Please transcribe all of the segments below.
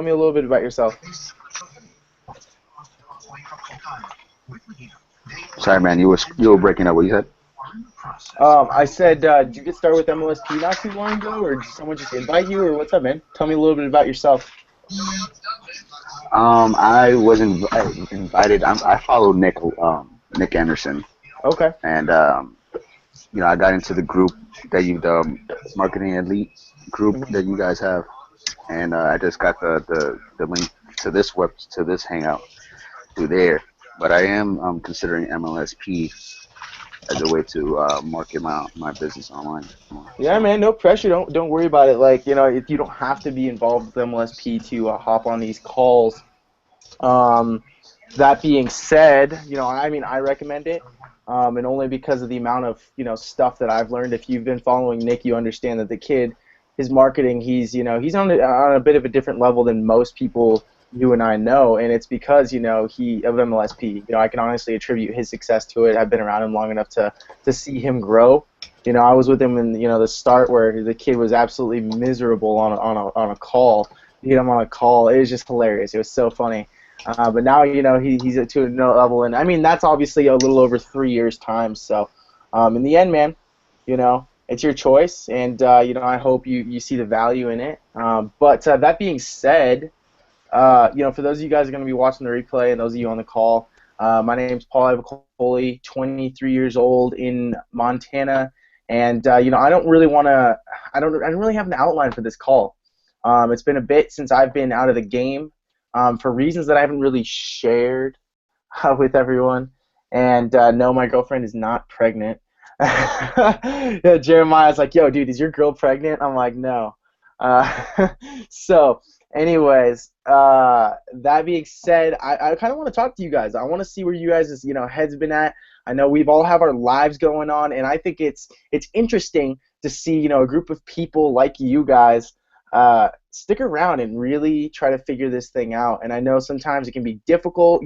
me a little bit about yourself. Sorry, man, you were breaking up. What you said? I said, did you get started with MLSP not too long ago, or did someone just invite you, or what's up, man? Tell me a little bit about yourself. I was invited. I follow Nick Anderson, Okay. and I got into the group the marketing elite group Mhm. that you guys have, and I just got the link to this hangout through there. But I am considering MLSP as a way to market my business online. Yeah, So man, no pressure. Don't worry about it. Like, if you don't have to be involved with MLSP to hop on these calls. Um, that being said, I mean, I recommend it, and only because of the amount of stuff that I've learned. If you've been following Nick, you understand that the kid, his marketing, he's on a bit of a different level than most people you and I know, and it's because he of MLSP. I can honestly attribute his success to it. I've been around him long enough to see him grow. I was with him in the start where the kid was absolutely miserable on a call. You get him on a call, it was just hilarious. It was so funny. But now, he's to another level, and I mean that's obviously a little over 3 years time. So, in the end, man, it's your choice, and I hope you see the value in it. But that being said, for those of you guys who are going to be watching the replay, and those of you on the call, my name's Paul Ivacoli, 23 years old in Montana, and I don't really want to. I don't really have an outline for this call. It's been a bit since I've been out of the game for reasons that I haven't really shared with everyone. And no, my girlfriend is not pregnant. Yeah, Jeremiah's like, yo, dude, is your girl pregnant? I'm like, no. Uh, so, anyways, that being said, I kind of want to talk to you guys. I want to see where you guys' heads been at. I know we've all have our lives going on, and I think it's interesting to see a group of people like you guys stick around and really try to figure this thing out. And I know sometimes it can be difficult,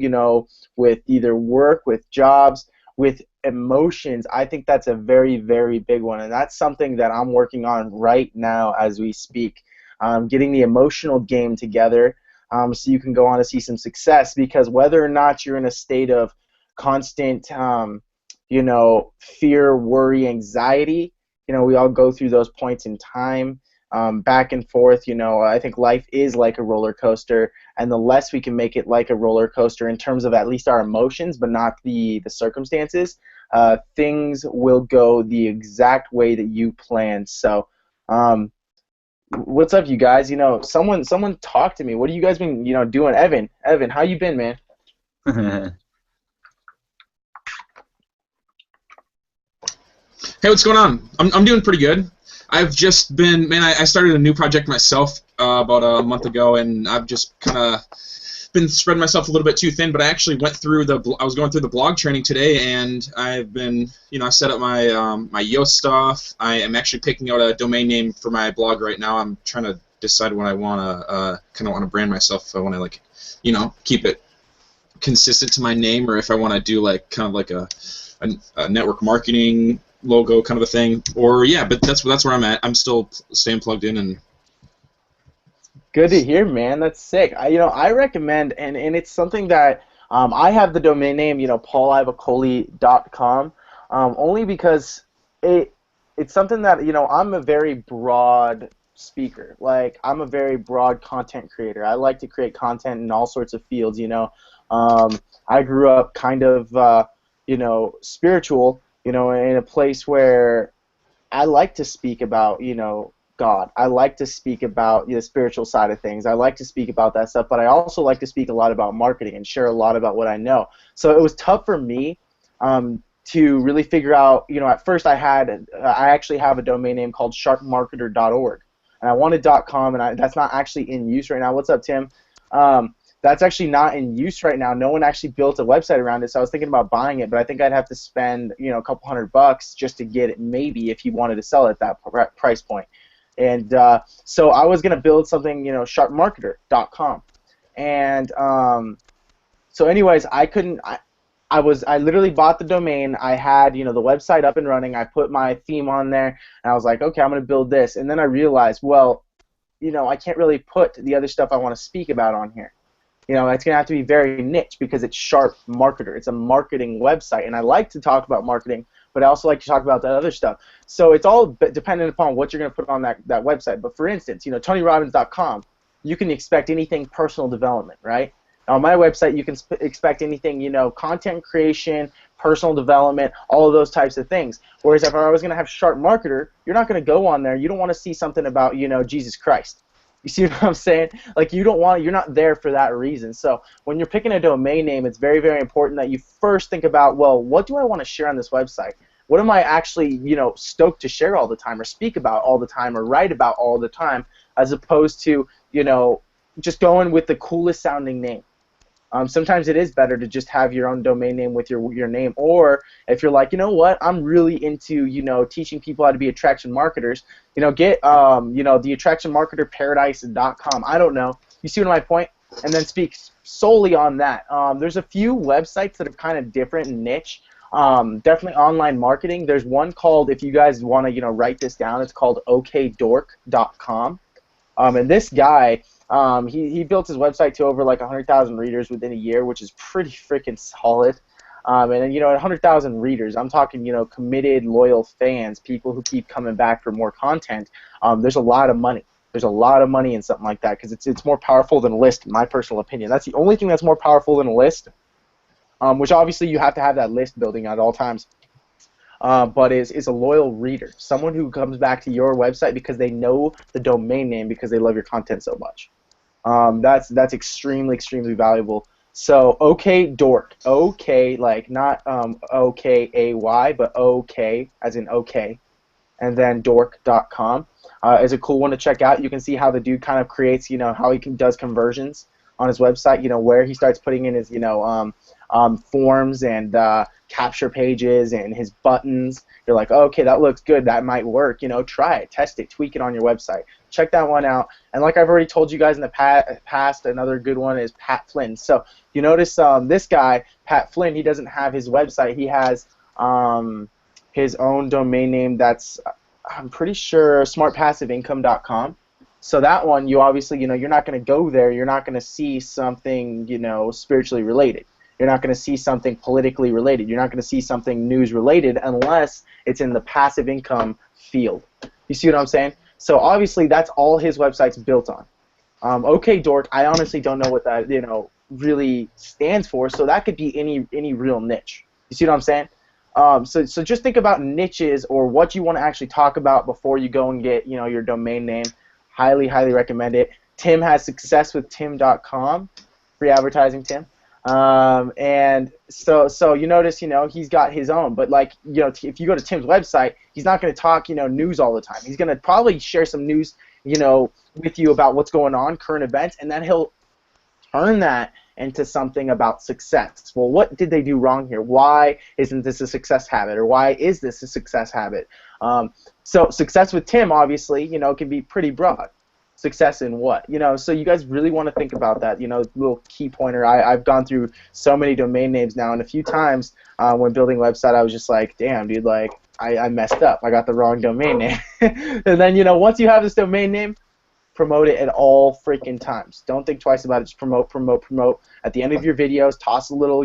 with either work, with jobs, with emotions. I think that's a very, very big one. And that's something that I'm working on right now as we speak. Getting the emotional game together so you can go on to see some success. Because whether or not you're in a state of constant, fear, worry, anxiety, we all go through those points in time. Back and forth, I think life is like a roller coaster, and the less we can make it like a roller coaster in terms of at least our emotions, but not the circumstances, things will go the exact way that you planned. So, what's up, you guys? Someone talk to me. What have you guys been, doing? Evan, how you been, man? Hey, what's going on? I'm doing pretty good. I've just been, man, I started a new project myself about a month ago, and I've just kind of been spreading myself a little bit too thin, but I actually went through I was going through the blog training today, and I've been, I set up my Yoast stuff. I am actually picking out a domain name for my blog right now. I'm trying to decide what I want to, kind of want to brand myself. If I want to, keep it consistent to my name, or if I want to do, kind of like a network marketing logo kind of a thing, or yeah, but that's where I'm at. I'm still staying plugged in, and Good to hear, man. That's sick. I recommend, and it's something that I have the domain name, paulivacoli.com, only because it's something that, I'm a very broad speaker. Like, I'm a very broad content creator. I like to create content in all sorts of fields, I grew up kind of, spiritual, in a place where I like to speak about, God. I like to speak about the spiritual side of things. I like to speak about that stuff, but I also like to speak a lot about marketing and share a lot about what I know. So it was tough for me to really figure out, at first I actually have a domain name called sharpmarketer.org, and I wanted .com, and that's not actually in use right now. What's up, Tim? That's actually not in use right now. No one actually built a website around it, so I was thinking about buying it, but I think I'd have to spend, a couple $100 just to get it, maybe, if you wanted to sell it at that price point. And so I was going to build something, sharpmarketer.com. And so anyways, I couldn't, I literally bought the domain. I had, the website up and running. I put my theme on there, and I was like, okay, I'm going to build this. And then I realized, well, I can't really put the other stuff I want to speak about on here. It's going to have to be very niche because it's Sharp Marketer. It's a marketing website, and I like to talk about marketing, but I also like to talk about that other stuff. So it's all dependent upon what you're going to put on that website. But for instance, TonyRobbins.com, you can expect anything personal development, right? On my website, you can expect anything, content creation, personal development, all of those types of things. Whereas if I was going to have Sharp Marketer, you're not going to go on there. You don't want to see something about, Jesus Christ. You see what I'm saying? Like, you're not there for that reason. So when you're picking a domain name, it's very, very important that you first think about, well, what do I want to share on this website? What am I actually, stoked to share all the time or speak about all the time or write about all the time, as opposed to, just going with the coolest sounding name. Sometimes it is better to just have your own domain name with your name, or if you're like, I'm really into, teaching people how to be attraction marketers, get, the attractionmarketerparadise.com. I don't know. You see what my point? And then speak solely on that. There's a few websites that are kind of different and niche. Definitely online marketing. There's one called, if you guys want to, write this down, it's called okdork.com. And this guy, he built his website to over like 100,000 readers within a year, which is pretty freaking solid. And then, 100,000 readers, I'm talking, committed, loyal fans, people who keep coming back for more content. There's a lot of money. There's a lot of money in something like that because it's more powerful than a list, in my personal opinion. That's the only thing that's more powerful than a list, which obviously you have to have that list building at all times. But is a loyal reader, someone who comes back to your website because they know the domain name because they love your content so much. That's extremely, extremely valuable. So OKDork, OK, like not OKAY, but OK as in OK, and then dork.com is a cool one to check out. You can see how the dude kind of creates, how he does conversions on his website, where he starts putting in his, forms and capture pages and his buttons. You're like, oh, okay, that looks good. That might work. Try it, test it, tweak it on your website. Check that one out. And like I've already told you guys in the past, another good one is Pat Flynn. So you notice this guy, Pat Flynn, he doesn't have his website. He has his own domain name that's, I'm pretty sure, smartpassiveincome.com. So that one, you obviously, you're not going to go there. You're not going to see something, spiritually related. You're not going to see something politically related. You're not going to see something news related unless it's in the passive income field. You see what I'm saying? So obviously that's all his website's built on. OKDork, I honestly don't know what that really stands for. So that could be any real niche. You see what I'm saying? So just think about niches or what you want to actually talk about before you go and get your domain name. Highly, highly recommend it. Tim has successwithtim.com. Free advertising, Tim. And so you notice, he's got his own. But like, if you go to Tim's website, he's not going to talk, news all the time. He's going to probably share some news, with you about what's going on, current events, and then he'll turn that into something about success. Well, what did they do wrong here? Why isn't this a success habit? Or why is this a success habit? So success with Tim, obviously, can be pretty broad. Success in what? So you guys really want to think about that, little key pointer. I've gone through so many domain names now, and a few times when building a website, I was just like, damn, dude, like, I messed up. I got the wrong domain name. And then, once you have this domain name, promote it at all freaking times. Don't think twice about it. Just promote, promote, promote. At the end of your videos, toss a little,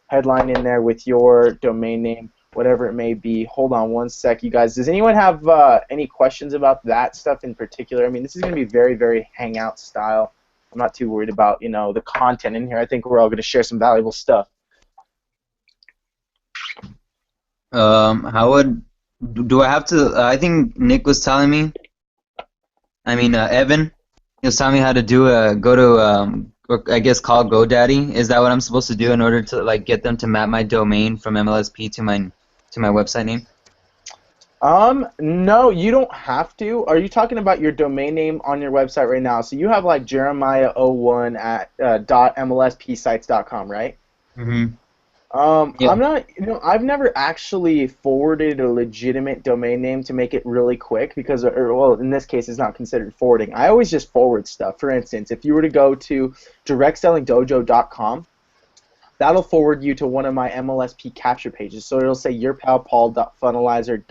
headline in there with your domain name, whatever it may be. Hold on one sec, you guys. Does anyone have any questions about that stuff in particular? I mean, this is going to be very, very hangout style. I'm not too worried about, the content in here. I think we're all going to share some valuable stuff. Do I have to, I think Nick was telling me, Evan, he was telling me how to go to, I guess call GoDaddy. Is that what I'm supposed to do in order to like get them to map my domain from MLSP to my website name? No, you don't have to. Are you talking about your domain name on your website right now? So you have like Jeremiah01 at .mlspsites.com, right? Mm-hmm. Yeah. I'm not, I've never actually forwarded a legitimate domain name to make it really quick because, well, in this case, it's not considered forwarding. I always just forward stuff. For instance, if you were to go to directsellingdojo.com, that'll forward you to one of my MLSP capture pages. So it'll say yourpalpaul.funnelizer.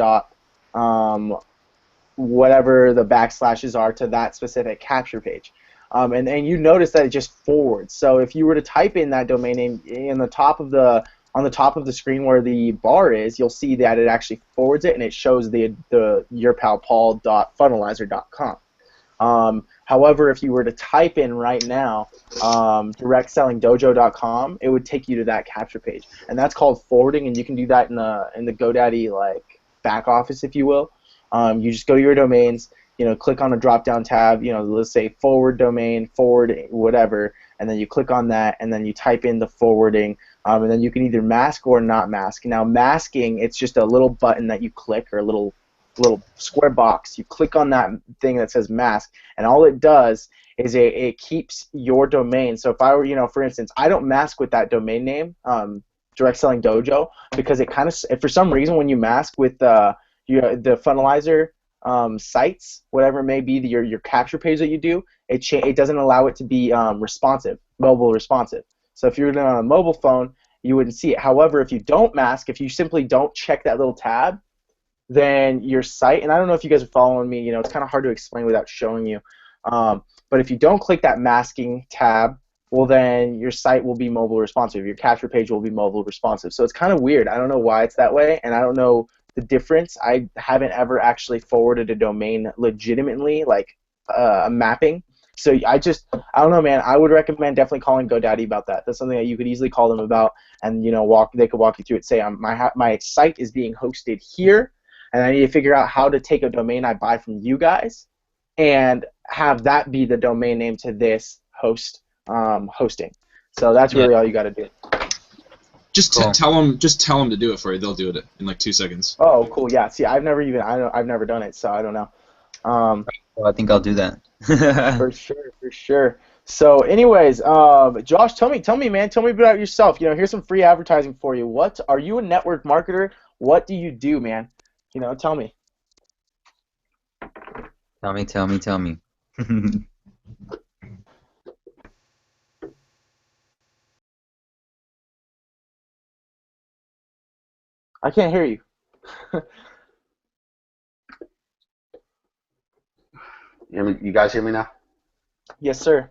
whatever the backslashes are to that specific capture page. And you notice that it just forwards. So if you were to type in that domain name in the top of the on the top of the screen where the bar is, you'll see that it actually forwards it and it shows the yourpalpaul.funnelizer.com. However, if you were to type in right now directsellingdojo.com, it would take you to that capture page, and that's called forwarding. And you can do that in the GoDaddy like back office, if you will. You just go to your domains, click on a drop-down tab, let's say forward domain, forward whatever, and then you click on that, and then you type in the forwarding, and then you can either mask or not mask. Now, masking, it's just a little button that you click, or a little square box. You click on that thing that says mask, and all it does is it keeps your domain. So if I were, for instance, I don't mask with that domain name, Direct Selling Dojo, because it kind of, for some reason, when you mask with the funnelizer sites, whatever it may be, your capture page that you do, it doesn't allow it to be mobile responsive. So if you're doing it on a mobile phone, you wouldn't see it. However, if you don't mask, if you simply don't check that little tab, then your site, and I don't know if you guys are following me, it's kind of hard to explain without showing you, but if you don't click that masking tab, well, then your site will be mobile responsive. Your capture page will be mobile responsive. So it's kind of weird. I don't know why it's that way, and I don't know the difference. I haven't ever actually forwarded a domain legitimately, like a mapping. So I don't know, man. I would recommend definitely calling GoDaddy about that. That's something that you could easily call them about, and they could walk you through it. Say, my site is being hosted here, and I need to figure out how to take a domain I buy from you guys and have that be the domain name to this hosting. So that's really all you got to do. Just Cool. tell them to do it for you. They'll do it in like 2 seconds. Oh, cool. Yeah. See, I've never done it, so I don't know. Well, I think I'll do that. For sure. So, anyways, Josh, tell me, man, tell me about yourself. Here's some free advertising for you. What are you a network marketer? What do you do, man? Tell me. Tell me. I can't hear you. You guys hear me now? Yes, sir.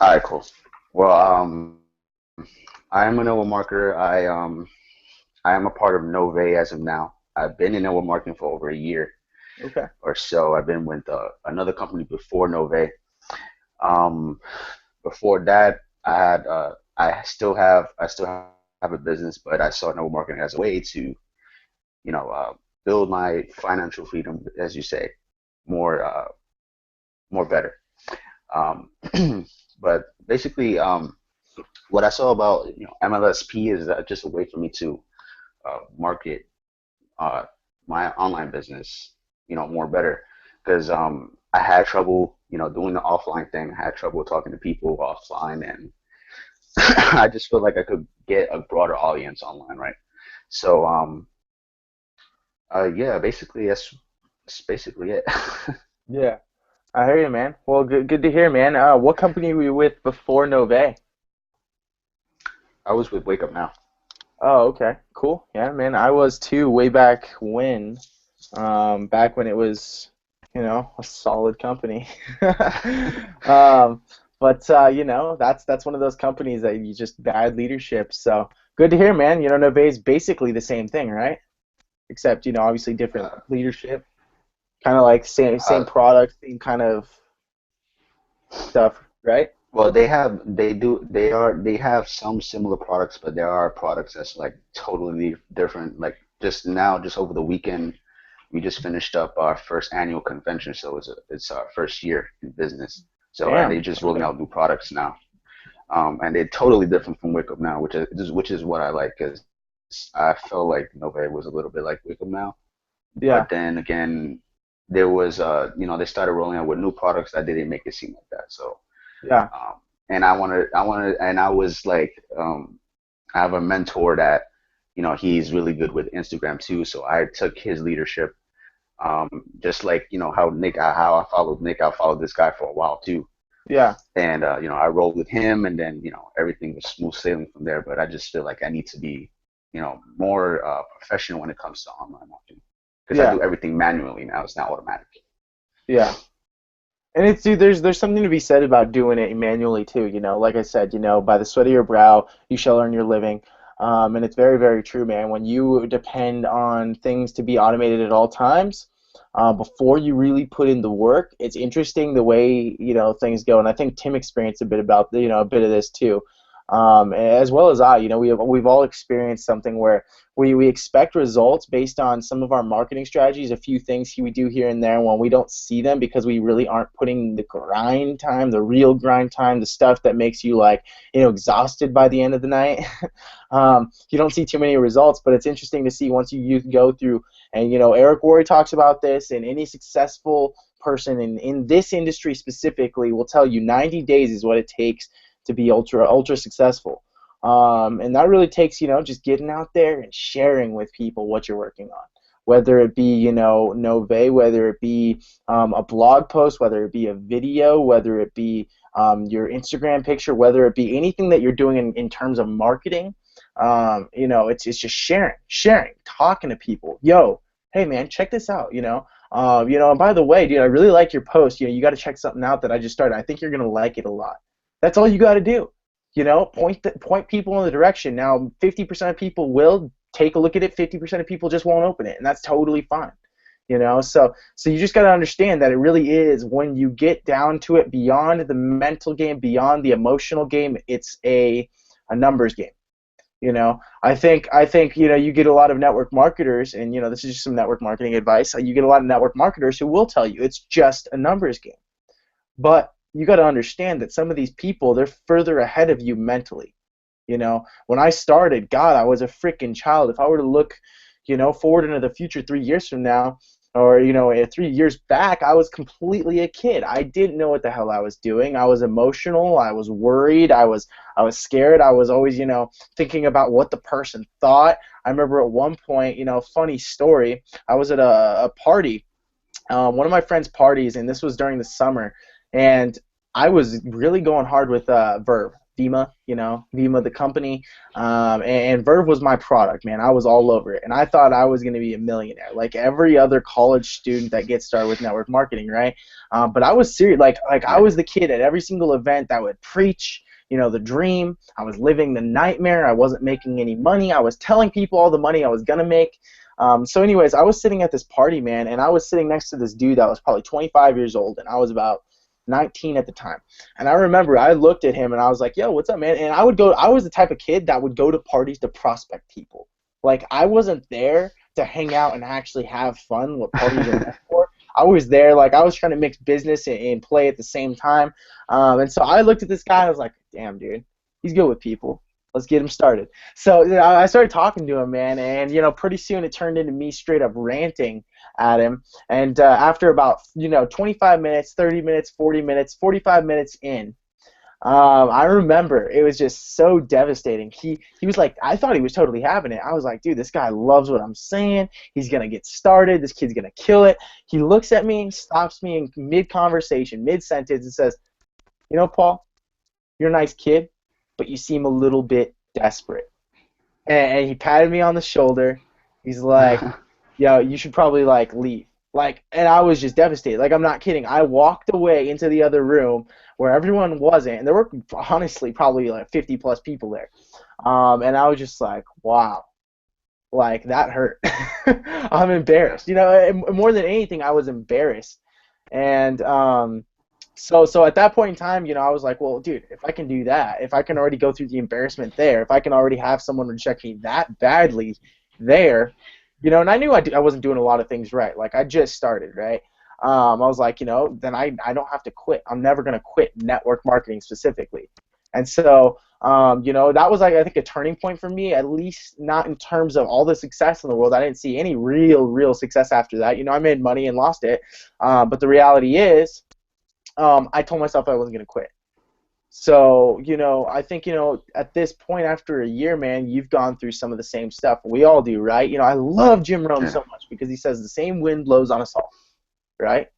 All right, cool. Well, I am a network marketer. I am a part of Nove as of now. I've been in network marketing for over a year. Okay. Or so. I've been with another company before Nove. Before that, I still have a business, but I saw network marketing as a way to, build my financial freedom, as you say, more better. Um, but basically, what I saw about MLSP is just a way for me to market my online business, more better, because I had trouble, doing the offline thing. I had trouble talking to people offline, and I just feel like I could get a broader audience online, right? So, yeah, basically that's basically it. Yeah. I hear you, man. Well, good to hear, man. What company were you with before Nove? I was with Wake Up Now. Oh, okay. Cool. Yeah, man. I was too way back when. Back when it was, a solid company. um, but that's one of those companies that you just bad leadership. So good to hear, man. Nove is basically the same thing, right? Except, obviously different leadership. Kind of like same product, same kind of stuff, right? Well, they have some similar products, but there are products that's like totally different. Like just over the weekend, we just finished up our first annual convention, so it's our first year in business. So Damn. they're just rolling out new products now, and they're totally different from Wake Up Now, which is what I like, because I felt like Nove was a little bit like Wake Up Now, Yeah. but then again, there was they started rolling out with new products that didn't make it seem like that. So. Yeah. And and I was like, I have a mentor that, he's really good with Instagram too. So I took his leadership, just like, how I followed Nick, I followed this guy for a while too. Yeah. And, I rolled with him, and then, everything was smooth sailing from there. But I just feel like I need to be, more professional when it comes to online marketing. because I Yeah. do everything manually now. It's not automatic. Yeah. And it's dude, there's something to be said about doing it manually too. You know, like I said, you know, by the sweat of your brow, you shall earn your living. And it's very, very true, man. When you depend on things to be automated at all times, before you really put in the work, it's interesting the way things go. And I think Tim experienced a bit about a bit of this too, as well as I. You know, we've all experienced something where we expect results based on some of our marketing strategies, a few things we do here and there, and when we don't see them because we really aren't putting the grind time, the real grind time, the stuff that makes you exhausted by the end of the night. You don't see too many results, but it's interesting to see once you go through, and Eric Worre talks about this, and any successful person in this industry specifically will tell you 90 days is what it takes to be ultra successful. And that really takes, just getting out there and sharing with people what you're working on. Whether it be, Nove, whether it be a blog post, whether it be a video, whether it be your Instagram picture, whether it be anything that you're doing in terms of marketing, it's just sharing, talking to people. Yo, hey man, check this out, and by the way, dude, I really like your post. You got to check something out that I just started. I think you're gonna like it a lot. That's all you got to do. Point people in the direction. Now, 50% of people will take a look at it. 50% of people just won't open it, and that's totally fine. So you just got to understand that it really is, when you get down to it, beyond the mental game, beyond the emotional game, it's a numbers game. I think you get a lot of network marketers, and this is just some network marketing advice. You get a lot of network marketers who will tell you it's just a numbers game, but you got to understand that some of these people, they're further ahead of you mentally. When I started, God, I was a freaking child. If I were to look, forward into the future 3 years from now, or 3 years back, I was completely a kid. I didn't know what the hell I was doing. I was emotional. I was worried. I was scared. I was always, thinking about what the person thought. I remember at one point, funny story. I was at a party, one of my friends' parties, and this was during the summer, and I was really going hard with Verve. Vima, Vima the company, and Verve was my product, man. I was all over it, and I thought I was going to be a millionaire, like every other college student that gets started with network marketing, right? But I was serious, like I was the kid at every single event that would preach, the dream. I was living the nightmare. I wasn't making any money. I was telling people all the money I was going to make. So anyways, I was sitting at this party, man, and I was sitting next to this dude that was probably 25 years old, and I was about 19 at the time. And I remember I looked at him and I was like, yo, what's up, man? And I was the type of kid that would go to parties to prospect people. Like, I wasn't there to hang out and actually have fun, what parties are meant for. I was there, like, I was trying to mix business and play at the same time. And so I looked at this guy and I was like, damn, dude, he's good with people. Let's get him started. So I started talking to him, man, and pretty soon it turned into me straight up ranting at him. And after about 25 minutes, 30 minutes, 40 minutes, 45 minutes in, I remember it was just so devastating. He was like, I thought he was totally having it. I was like, dude, this guy loves what I'm saying. He's gonna get started. This kid's gonna kill it. He looks at me, stops me in mid-conversation, mid-sentence, and says, Paul, you're a nice kid, but you seem a little bit desperate. And he patted me on the shoulder. He's like, yo, you should probably leave. And I was just devastated. Like, I'm not kidding. I walked away into the other room where everyone wasn't, and there were honestly probably 50 plus people there. And I was just like, wow, that hurt. I'm embarrassed. More than anything, I was embarrassed. And so at that point in time, I was like, well, dude, if I can do that, if I can already go through the embarrassment there, if I can already have someone reject me that badly there, and I knew I wasn't doing a lot of things right. Like, I just started, right? I was like, then I don't have to quit. I'm never going to quit network marketing specifically. And so, that was, I think, a turning point for me, at least not in terms of all the success in the world. I didn't see any real success after that. I made money and lost it. But the reality is, I told myself I wasn't going to quit. So, I think, at this point, after a year, man, you've gone through some of the same stuff. We all do, right? I love Jim Rohn so much because he says the same wind blows on us all, right?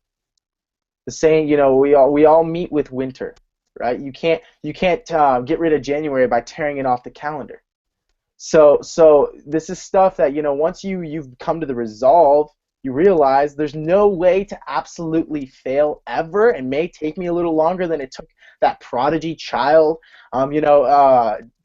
The same, we all meet with winter, right? You can't get rid of January by tearing it off the calendar. So this is stuff that, once you've come to the resolve you realize there's no way to absolutely fail ever. It may take me a little longer than it took that prodigy child.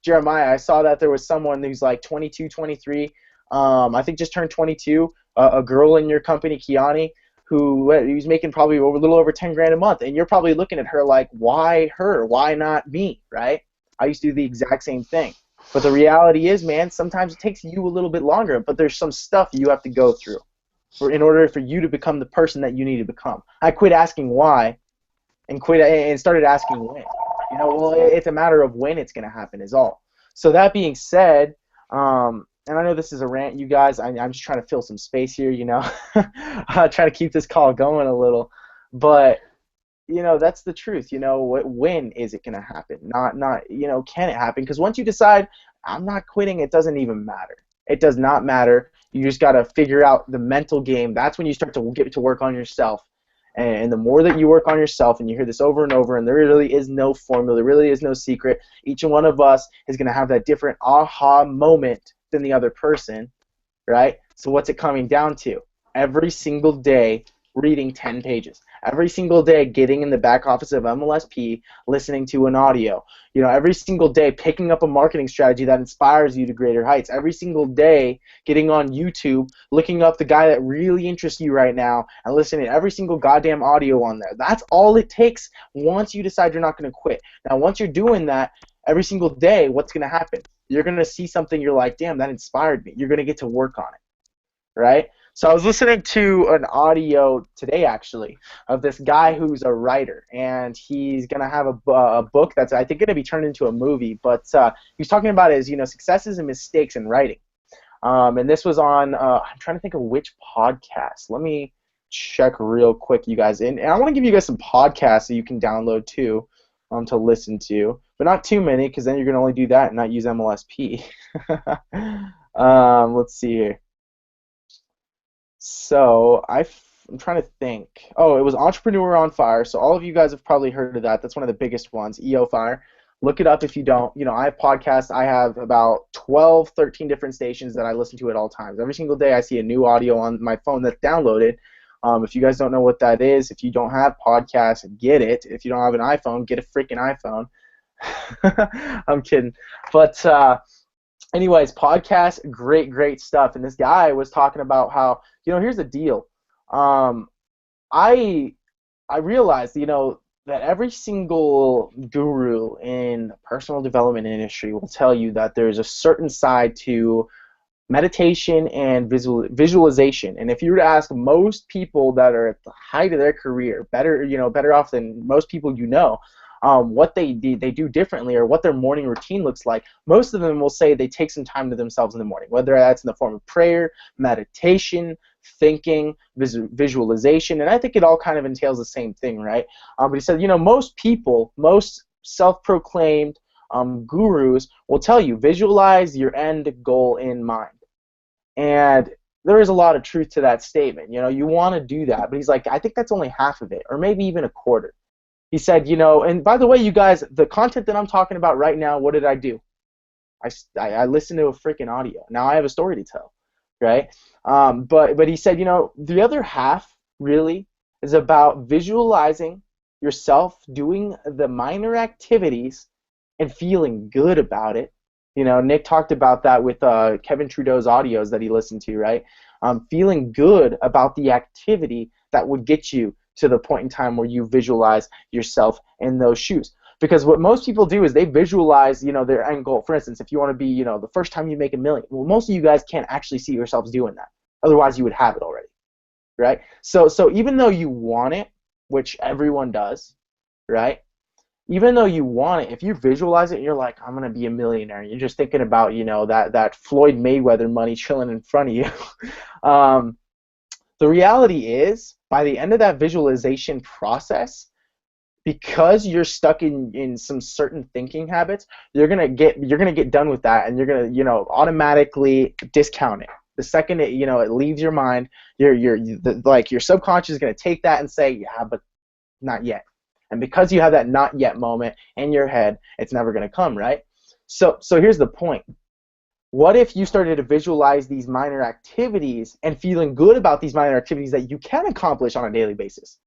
Jeremiah, I saw that there was someone who's like 22, 23, I think just turned 22, a girl in your company, Kiani, who's making probably a little over 10 grand a month, and you're probably looking at her like, why her? Why not me, right? I used to do the exact same thing. But the reality is, man, sometimes it takes you a little bit longer, but there's some stuff you have to go through in order for you to become the person that you need to become. I quit asking why and started asking when. Well, it's a matter of when it's going to happen is all. So that being said, and I know this is a rant, you guys. I'm just trying to fill some space here, trying to keep this call going a little. But, that's the truth. When is it going to happen? Not, can it happen? Because once you decide, I'm not quitting, it doesn't even matter. It does not matter. You just got to figure out the mental game. That's when you start to get to work on yourself. And the more that you work on yourself, and you hear this over and over, and there really is no formula, there really is no secret, each one of us is going to have that different aha moment than the other person, right? So what's it coming down to? Every single day reading 10 pages. Every single day getting in the back office of MLSP, listening to an audio. Every single day picking up a marketing strategy that inspires you to greater heights. Every single day getting on YouTube, looking up the guy that really interests you right now, and listening to every single goddamn audio on there. That's all it takes once you decide you're not going to quit. Now, once you're doing that every single day, what's going to happen? You're going to see something you're like, damn, that inspired me. You're going to get to work on it, right? So I was listening to an audio today, actually, of this guy who's a writer, and he's going to have a book that's, I think, going to be turned into a movie. But he's talking about his, successes and mistakes in writing. And this was on, I'm trying to think of which podcast. Let me check real quick, you guys. And I want to give you guys some podcasts that you can download, too, to listen to. But not too many, because then you're going to only do that and not use MLSP. Let's see here. So I'm trying to think. Oh, it was Entrepreneur on Fire. So all of you guys have probably heard of that. That's one of the biggest ones, EO Fire. Look it up if you don't. I have podcasts. I have about 12, 13 different stations that I listen to at all times. Every single day I see a new audio on my phone that's downloaded. If you guys don't know what that is, if you don't have podcasts, get it. If you don't have an iPhone, get a freaking iPhone. I'm kidding. But anyways, podcast, great stuff. And this guy was talking about how, here's the deal. I realized, that every single guru in the personal development industry will tell you that there's a certain side to meditation and visualization. And if you were to ask most people that are at the height of their career, better off than most people what they do differently or what their morning routine looks like, most of them will say they take some time to themselves in the morning, whether that's in the form of prayer, meditation, thinking, visualization, and I think it all kind of entails the same thing, right? But he said, most people, most self-proclaimed gurus will tell you, visualize your end goal in mind. And there is a lot of truth to that statement. You want to do that, but he's like, I think that's only half of it, or maybe even a quarter. He said, and by the way, you guys, the content that I'm talking about right now, what did I do? I listened to a freaking audio. Now I have a story to tell, right? But he said, the other half really is about visualizing yourself doing the minor activities and feeling good about it. Nick talked about that with Kevin Trudeau's audios that he listened to, right? Feeling good about the activity that would get you to the point in time where you visualize yourself in those shoes. Because what most people do is they visualize, their end goal. For instance, if you want to be, the first time you make $1 million, well, most of you guys can't actually see yourselves doing that. Otherwise, you would have it already, right? So even though you want it, which everyone does, right? Even though you want it, if you visualize it and you're like, I'm going to be a millionaire, and you're just thinking about, that Floyd Mayweather money chilling in front of you, the reality is, by the end of that visualization process, because you're stuck in some certain thinking habits, you're gonna get done with that, and you're gonna automatically discount it. The second it leaves your mind, your subconscious is gonna take that and say, yeah, but not yet. And because you have that not yet moment in your head, it's never gonna come, right? So here's the point. What if you started to visualize these minor activities and feeling good about these minor activities that you can accomplish on a daily basis?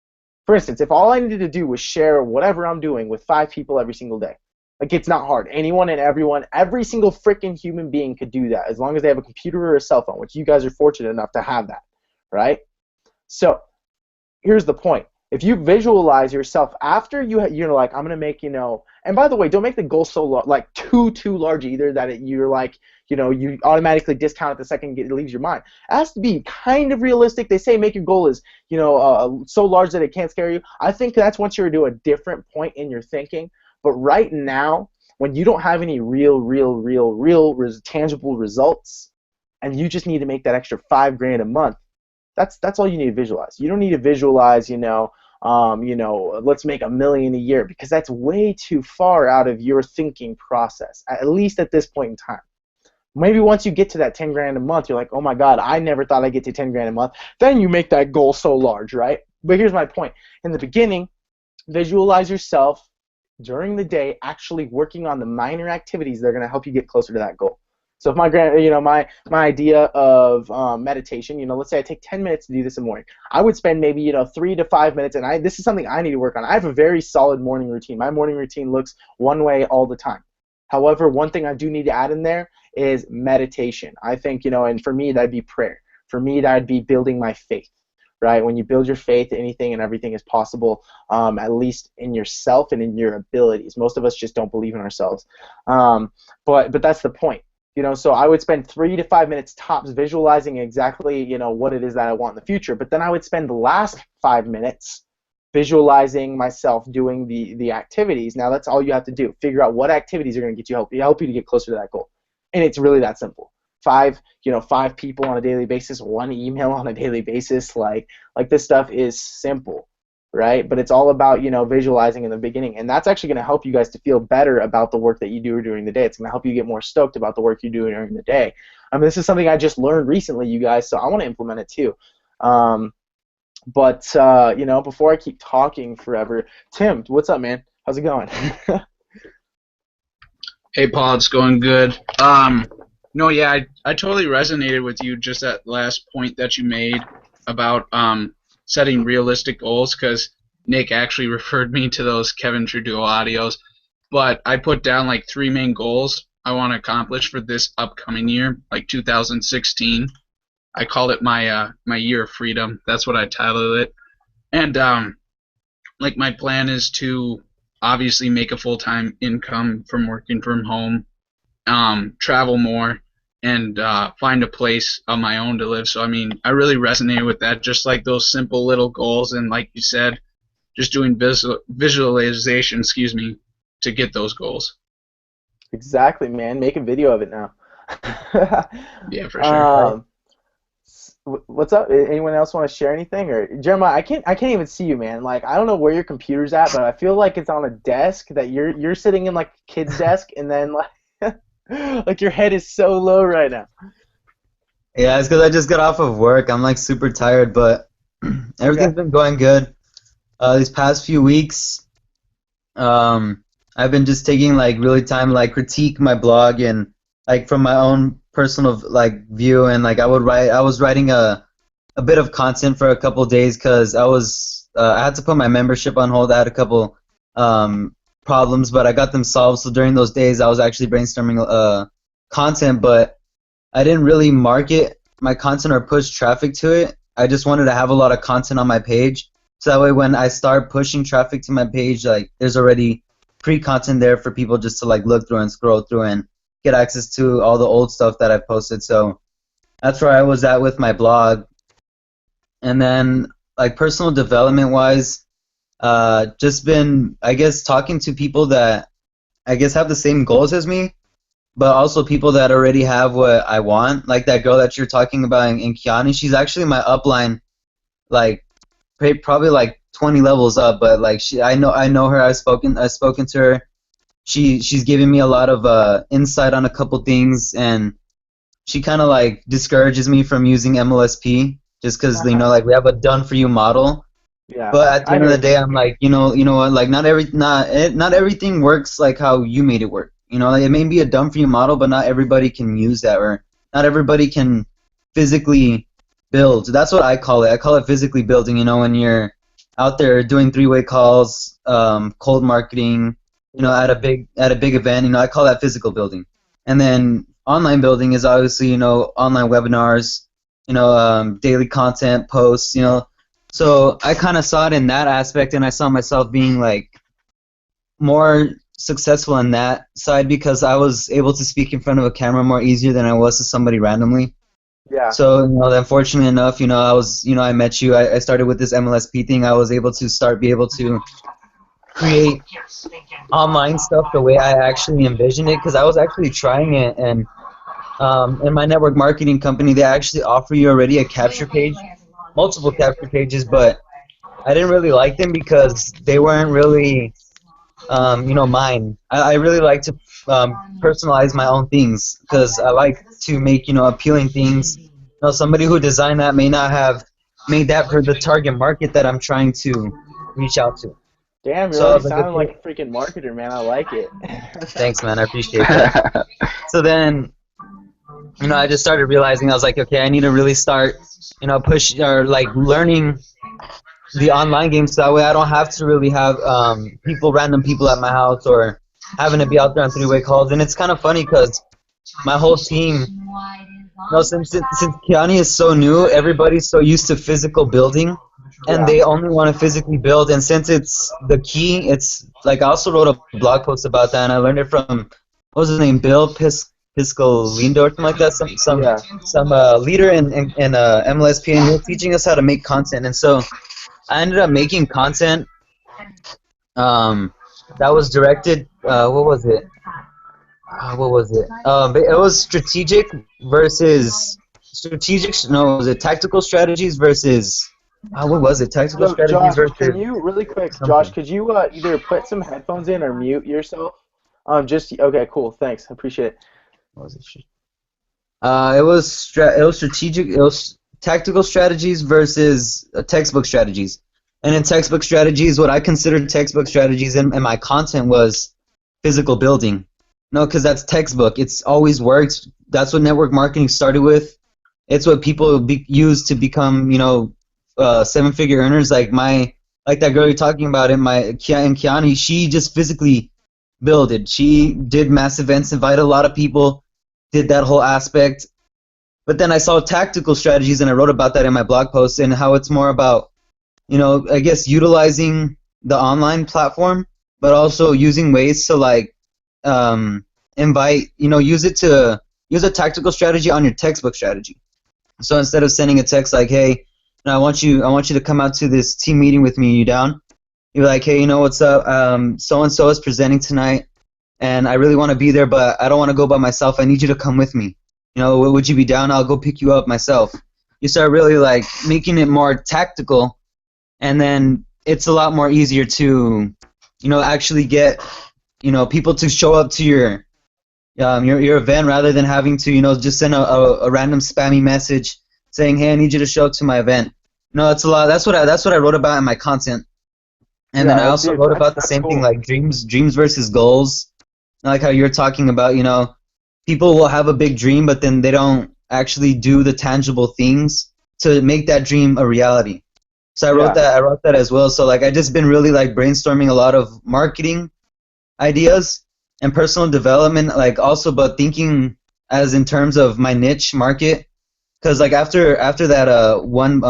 For instance, if all I needed to do was share whatever I'm doing with 5 people every single day, like it's not hard. Anyone and everyone, every single freaking human being could do that as long as they have a computer or a cell phone, which you guys are fortunate enough to have that, right? So here's the point. If you visualize yourself after you're like, I'm gonna make, and by the way, don't make the goal so like too large either that you're like, you automatically discount it the second it leaves your mind. It has to be kind of realistic. They say make your goal is, so large that it can't scare you. I think that's once you're to a different point in your thinking. But right now, when you don't have any real tangible results, and you just need to make that extra $5,000 a month, that's all you need to visualize. You don't need to visualize, let's make $1 million a year, because that's way too far out of your thinking process, at least at this point in time. Maybe once you get to that $10,000 a month, you're like, oh my God, I never thought I'd get to $10,000 a month. Then you make that goal so large, right? But here's my point. In the beginning, visualize yourself during the day actually working on the minor activities that are going to help you get closer to that goal. So if my idea of meditation, let's say I take 10 minutes to do this in the morning, I would spend maybe 3 to 5 minutes, and this is something I need to work on. I have a very solid morning routine. My morning routine looks one way all the time. However, one thing I do need to add in there is meditation. I think, and for me that'd be prayer. For me that'd be building my faith. Right? When you build your faith, anything and everything is possible, at least in yourself and in your abilities. Most of us just don't believe in ourselves. But that's the point. So I would spend 3 to 5 minutes tops visualizing exactly, what it is that I want in the future. But then I would spend the last 5 minutes visualizing myself doing the activities. Now that's all you have to do. Figure out what activities are going to help you to get closer to that goal. And it's really that simple. 5 people on a daily basis, 1 email on a daily basis, like this stuff is simple, right? But it's all about, visualizing in the beginning, and that's actually going to help you guys to feel better about the work that you do during the day. It's going to help you get more stoked about the work you do during the day. This is something I just learned recently, you guys, so I want to implement it too. But before I keep talking forever, Tim, what's up, man? How's it going? Hey, Paul, it's going good. No, yeah, I totally resonated with you, just that last point that you made about setting realistic goals, because Nick actually referred me to those Kevin Trudeau audios. But I put down like 3 main goals I want to accomplish for this upcoming year, like 2016. I called it my year of freedom. That's what I titled it. And like my plan is to obviously make a full-time income from working from home. Travel more, and find a place of my own to live. So, I really resonated with that, just like those simple little goals, and like you said, just doing visualization, to get those goals. Exactly, man. Make a video of it now. Yeah, for sure. What's up? Anyone else want to share anything? Or Jeremiah, I can't even see you, man. Like, I don't know where your computer's at, but I feel like it's on a desk that you're sitting in, like a kid's desk, and then like like your head is so low right now. Yeah, it's because I just got off of work. I'm like super tired, but everything's been going good. These past few weeks, I've been just taking like really time to like critique my blog and like from my own personal like view, and like I was writing a bit of content for a couple days because I had to put my membership on hold. I had a couple problems, but I got them solved. So during those days, I was actually brainstorming content, but I didn't really market my content or push traffic to it. I just wanted to have a lot of content on my page, so that way when I start pushing traffic to my page, like there's already pre-content there for people just to like look through and scroll through and get access to all the old stuff that I've posted. So that's where I was at with my blog. And then like personal development wise, just been, I guess, talking to people that I guess have the same goals as me, but also people that already have what I want. Like that girl that you're talking about in Kiani, she's actually my upline, like probably like 20 levels up. But like I know her. I've spoken to her. She's giving me a lot of insight on a couple things, and she kind of like discourages me from using MLSP just because like we have a done for you model. Yeah. But at the end of the day, I'm like, you know what? Like not everything works like how you made it work. You know, like, it may be a done for you model, but not everybody can use that, or not everybody can physically build. That's what I call it. I call it physically building. You know, when you're out there doing three-way calls, cold marketing, you know, at a big event. You know, I call that physical building. And then online building is obviously, you know, online webinars, you know, daily content posts, you know. So I kind of saw it in that aspect, and I saw myself being like more successful in that side because I was able to speak in front of a camera more easier than I was to somebody randomly. Yeah. So, you know, unfortunately enough, you know, I met you. I started with this MLSP thing. I was able to be able to create online stuff the way I actually envisioned it, because I was actually trying it, and in my network marketing company, they actually offer you already a capture page, multiple capture pages, but I didn't really like them because they weren't really, you know, mine. I really like to personalize my own things because I like to make, you know, appealing things. You know, somebody who designed that may not have made that for the target market that I'm trying to reach out to. Damn, you're So I already was like, sounding like okay, a freaking marketer, man. I like it. thanks, man. I appreciate that. So then, you know, I just started realizing I was like, okay, I need to really start, you know, push or like learning the online games so that way I don't have to really have random people at my house or having to be out there on three-way calls. And it's kind of funny because my whole team, you know, since Kiani is so new, everybody's so used to physical building, and Yeah. they only want to physically build. And since it's the key, it's like I also wrote a blog post about that, and I learned it from what was his name, Bill Piscolindo or something like that, Yeah. some leader in MLSP, and he was teaching us how to make content. And so I ended up making content that was directed. What was it? What was it? It was strategic. No, was it tactical strategies versus? What was it? Tactical So, strategies Josh, versus can you really quick, Josh? something. Could you either put some headphones in or mute yourself? Just okay, cool. Thanks, appreciate it. What was it? It was strategic. It was tactical strategies versus textbook strategies. And in textbook strategies, what I considered textbook strategies in my content was physical building. No, because that's textbook. It's always worked. That's what network marketing started with. It's what people use to become, you know, seven-figure earners. Like that girl you're talking about in Kiani, she just physically builded. She did mass events, invited a lot of people, did that whole aspect. But then I saw tactical strategies, and I wrote about that in my blog post and how it's more about, you know, I guess utilizing the online platform, but also using ways to like invite, you know, use a tactical strategy on your textbook strategy. So instead of sending a text like, hey, I want you to come out to this team meeting with me. You down? You're like, hey, you know what's up? So and so is presenting tonight, and I really want to be there, but I don't want to go by myself. I need you to come with me. You know, would you be down? I'll go pick you up myself. You start really like making it more tactical, and then it's a lot more easier to, you know, actually get, you know, people to show up to your event rather than having to, you know, just send a random spammy message saying, hey, I need you to show up to my event. No, it's a lot. That's what I wrote about in my content. And then I Yeah, also dude, wrote about the that's same thing, cool. like dreams versus goals. Like how you're talking about, you know, people will have a big dream, but then they don't actually do the tangible things to make that dream a reality. So Yeah, I wrote that as well. So like I just been really like brainstorming a lot of marketing ideas and personal development, like also, but thinking as in terms of my niche market. Because like after that one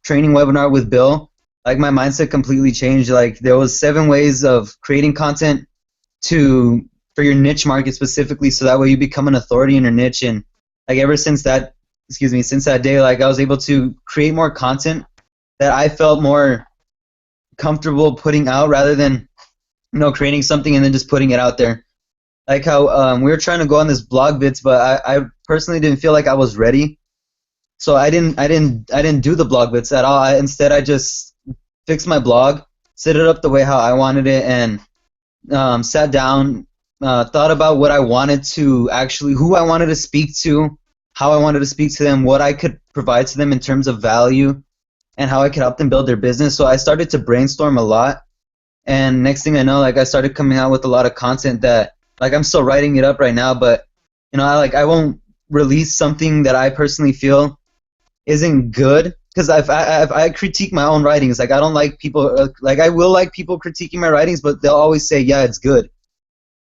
training webinar with Bill, like my mindset completely changed. Like there was 7 ways of creating content to for your niche market specifically, so that way you become an authority in your niche. And like ever since that, since that day, like I was able to create more content that I felt more comfortable putting out rather than, you know, creating something and then just putting it out there. Like how we were trying to go on this blog bits, but I personally didn't feel like I was ready, so I didn't do the blog bits at all. Instead, I just fixed my blog, set it up the way how I wanted it, and sat down, thought about what I wanted to actually, who I wanted to speak to, how I wanted to speak to them, what I could provide to them in terms of value, and how I could help them build their business. So I started to brainstorm a lot, and next thing I know, like I started coming out with a lot of content that like I'm still writing it up right now, but you know, I won't release something that I personally feel isn't good, because I critique my own writings. Like I don't like people like I will like people critiquing my writings, but they'll always say, yeah, it's good.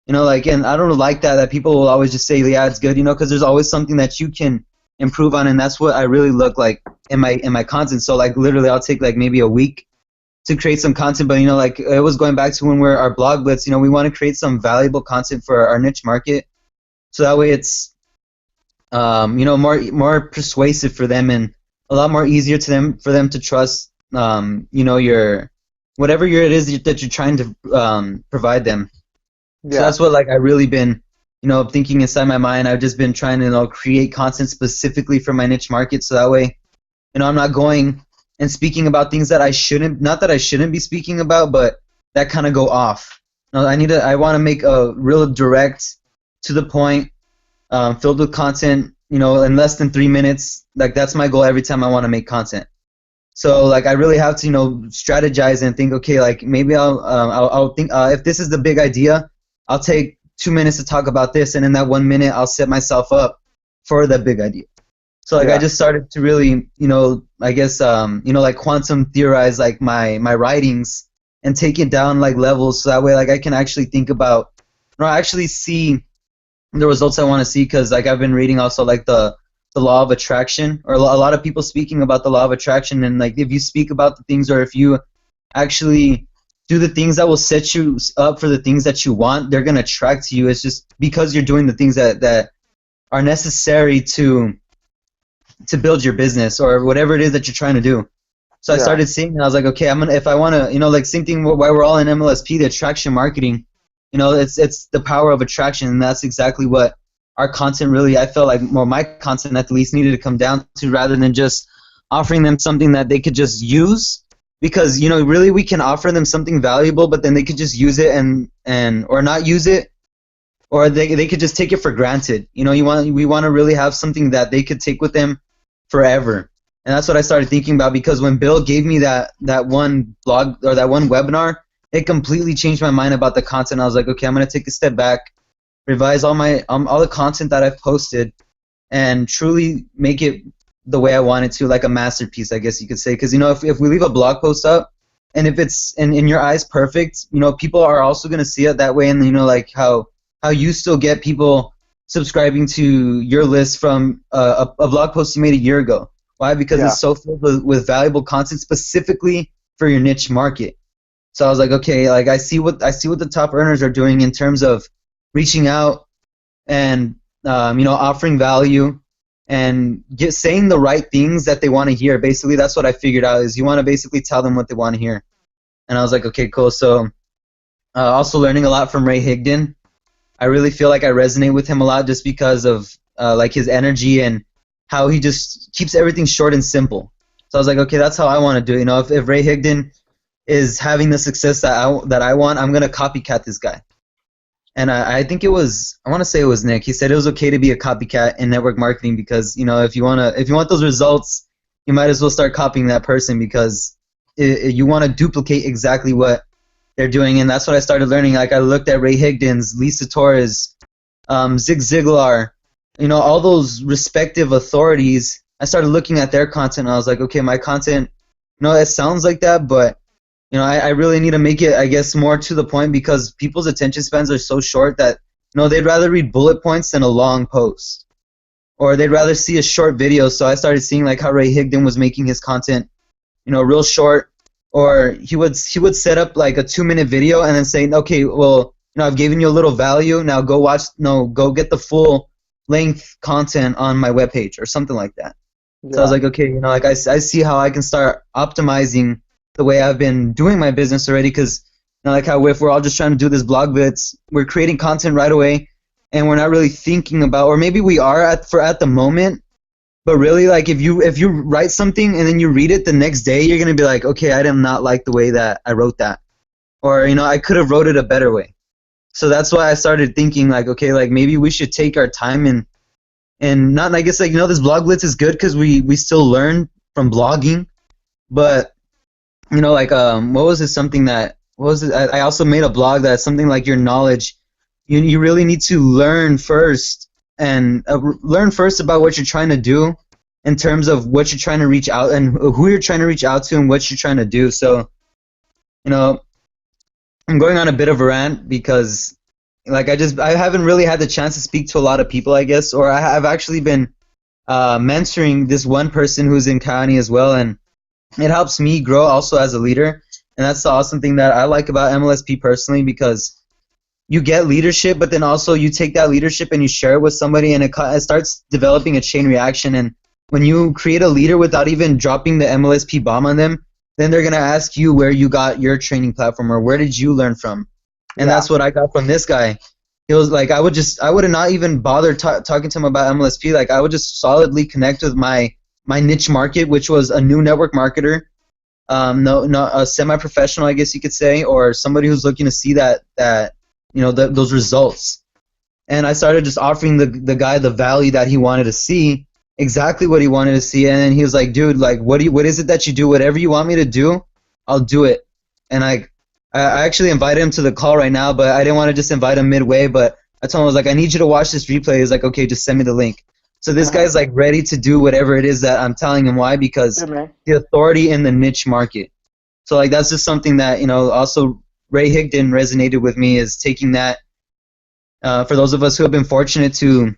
You know, like, and I don't like that people will always just say, yeah, it's good. You know, because there's always something that you can improve on, and that's what I really look like in my content. So like literally, I'll take like maybe a week to create some content, but you know, like it was going back to when we're our blog blitz. You know, we want to create some valuable content for our niche market, so that way it's you know, more persuasive for them and a lot more easier to them for them to trust you know, your whatever it is that you're trying to provide them. So Yeah. that's what like I really been, you know, thinking inside my mind. I've just been trying to, you know, create content specifically for my niche market, so that way, you know, I'm not going and speaking about things that I shouldn't, not that I shouldn't be speaking about, but that kind of go off. No, I want to make a real direct, to the point, filled with content, you know, in less than 3 minutes. Like that's my goal every time I want to make content. So like I really have to, you know, strategize and think, okay, like maybe I'll think if this is the big idea, I'll take 2 minutes to talk about this, and in that 1 minute I'll set myself up for the big idea. So like I just started to really, you know, I guess you know, like quantum theorize like my writings and take it down like levels, so that way like I can actually think about, you know, actually see the results I want to see. Because like I've been reading also like the law of attraction, or a lot of people speaking about the law of attraction, and like if you speak about the things, or if you actually do the things that will set you up for the things that you want, they're gonna attract to you. It's just because you're doing the things that are necessary to build your business or whatever it is that you're trying to do. So I started seeing, and I was like, okay, I'm gonna, if I want to, you know, like same thing why we're all in MLSP, the attraction marketing. You know, it's the power of attraction, and that's exactly what our content really, I felt like, more my content at least, needed to come down to, rather than just offering them something that they could just use. Because, you know, really we can offer them something valuable, but then they could just use it and or not use it, or they could just take it for granted. You know, we want to really have something that they could take with them forever. And that's what I started thinking about, because when Bill gave me that one blog or that one webinar, it completely changed my mind about the content. I was like, okay, I'm gonna take a step back, revise all the content that I've posted, and truly make it the way I want it to, like a masterpiece, I guess you could say. Because, you know, if we leave a blog post up, and if it's in your eyes perfect, you know, people are also gonna see it that way. And you know, like how you still get people subscribing to your list from a blog post you made a year ago. Why? Because it's so filled with valuable content specifically for your niche market. So I was like, okay, like I see what the top earners are doing in terms of reaching out and you know, offering value and saying the right things that they want to hear. Basically, that's what I figured out, is you want to basically tell them what they want to hear. And I was like, okay, cool. So also learning a lot from Ray Higdon. I really feel like I resonate with him a lot, just because of like his energy and how he just keeps everything short and simple. So I was like, okay, that's how I want to do it. You know, if Ray Higdon is having the success that I want, I'm gonna copycat this guy. And I think I want to say it was Nick. He said it was okay to be a copycat in network marketing, because, you know, if you want those results, you might as well start copying that person, because you want to duplicate exactly what they're doing. And that's what I started learning. Like I looked at Ray Higdon's, Lisa Torres, Zig Ziglar, you know, all those respective authorities. I started looking at their content, and I was like, okay, my content, you know, it sounds like that, but you know, I really need to make it, I guess, more to the point, because people's attention spans are so short that, you know, they'd rather read bullet points than a long post, or they'd rather see a short video. So I started seeing like how Ray Higdon was making his content, you know, real short, or he would set up like a 2-minute video and then say, okay, well, you know, I've given you a little value, now go get the full length content on my webpage, or something like that. So I was like, okay, you know, like I see how I can start optimizing the way I've been doing my business already. Because, you know, like how if we're all just trying to do this blog bits, we're creating content right away, and we're not really thinking about, or maybe we are at the moment, but really, like if you write something and then you read it the next day, you're gonna be like, okay, I did not like the way that I wrote that, or, you know, I could have wrote it a better way. So that's why I started thinking like, okay, like maybe we should take our time and not, I guess, like, you know, this blog blitz is good because we still learn from blogging, but, you know, like what was it? I also made a blog that's something like your knowledge you really need to learn first and learn first about what you're trying to do in terms of what you're trying to reach out and who you're trying to reach out to and what you're trying to do. So, you know, I'm going on a bit of a rant because like I haven't really had the chance to speak to a lot of people, I guess, or I've actually been mentoring this one person who's in County as well, and it helps me grow also as a leader. And that's the awesome thing that I like about MLSP personally, because you get leadership, but then also you take that leadership and you share it with somebody, and it starts developing a chain reaction. And when you create a leader without even dropping the MLSP bomb on them, then they're gonna ask you where you got your training platform or where did you learn from. And Yeah. that's what I got from this guy. He was like, I would not even bother talking to him about MLSP. Like, I would just solidly connect with my niche market, which was a new network marketer, no, not a semi-professional, I guess you could say, or somebody who's looking to see that those results. And I started just offering the guy the value that he wanted to see, exactly what he wanted to see. And then he was like, dude, like, what is it that you do? Whatever you want me to do, I'll do it. And I actually invited him to the call right now, but I didn't want to just invite him midway. But I told him, I was like, I need you to watch this replay. He's like, okay, just send me the link. So this guy's like ready to do whatever it is that I'm telling him. Why? Because Good, man. the authority in the niche market. So like that's just something that also Ray Higdon resonated with me, is taking that. For those of us who have been fortunate to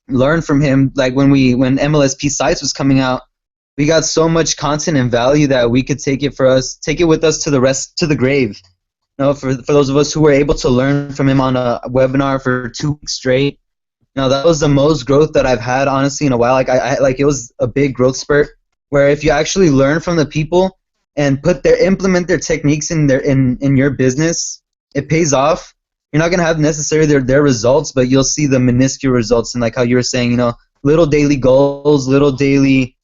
learn from him, like when MLSP Sites was coming out, we got so much content and value that we could take it with us to the grave. For those of us who were able to learn from him on a webinar for 2 weeks straight, that was the most growth that I've had honestly in a while. Like it was a big growth spurt where if you actually learn from the people and implement their techniques in your business, it pays off. You're not gonna have necessarily their results, but you'll see the minuscule results. And like how you were saying, little daily goals, little daily,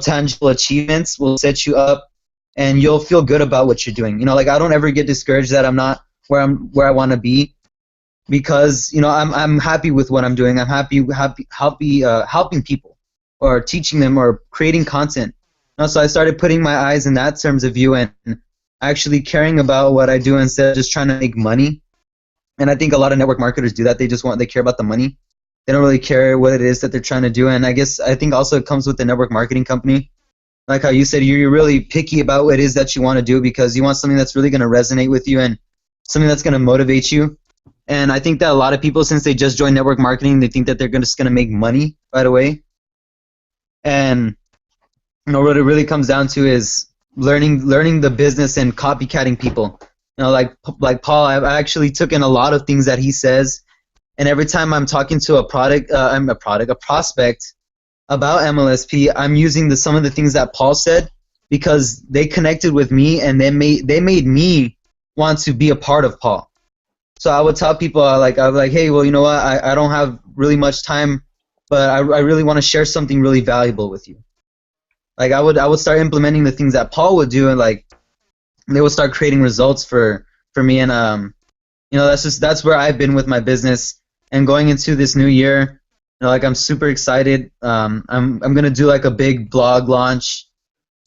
tangible achievements will set you up, and you'll feel good about what you're doing. Like I don't ever get discouraged that I'm not where I want to be, because I'm happy with what I'm doing. I'm happy helping people or teaching them or creating content. So I started putting my eyes in that terms of view and actually caring about what I do instead of just trying to make money. And I think a lot of network marketers do that. They care about the money. They don't really care what it is that they're trying to do. And I think also it comes with the network marketing company. Like how you said, you're really picky about what it is that you want to do, because you want something that's really going to resonate with you and something that's going to motivate you. And I think that a lot of people, since they just joined network marketing, they think that they're just going to make money right away. And what it really comes down to is learning the business and copycatting people. Like Paul, I've actually taken a lot of things that he says, and every time I'm talking to a prospect about MLSP, I'm using some of the things that Paul said, because they connected with me and they made me want to be a part of Paul. So I would tell people, I was like, hey, well, you know what? I don't have really much time, but I really want to share something really valuable with you. Like I would start implementing the things that Paul would do, and like they would start creating results for me. And that's where I've been with my business. And going into this new year, like I'm super excited. I'm gonna do like a big blog launch.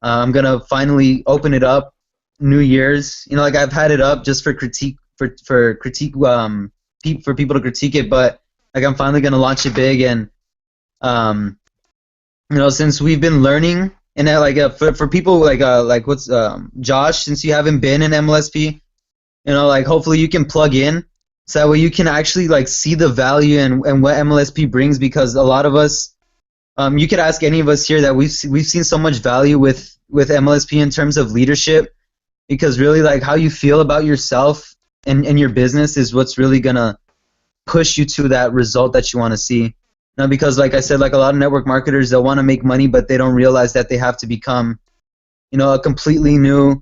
I'm gonna finally open it up New Year's. Like I've had it up just for critique for people to critique it, but like I'm finally gonna launch it big. And since we've been learning, and for people like what's Josh, since you haven't been in MLSP, like hopefully you can plug in, so that way you can actually like see the value and what MLSP brings. Because a lot of us, you could ask any of us here that we've seen so much value with MLSP in terms of leadership, because really like how you feel about yourself and your business is what's really gonna push you to that result that you want to see. Because like I said, like a lot of network marketers, they'll want to make money, but they don't realize that they have to become, a completely new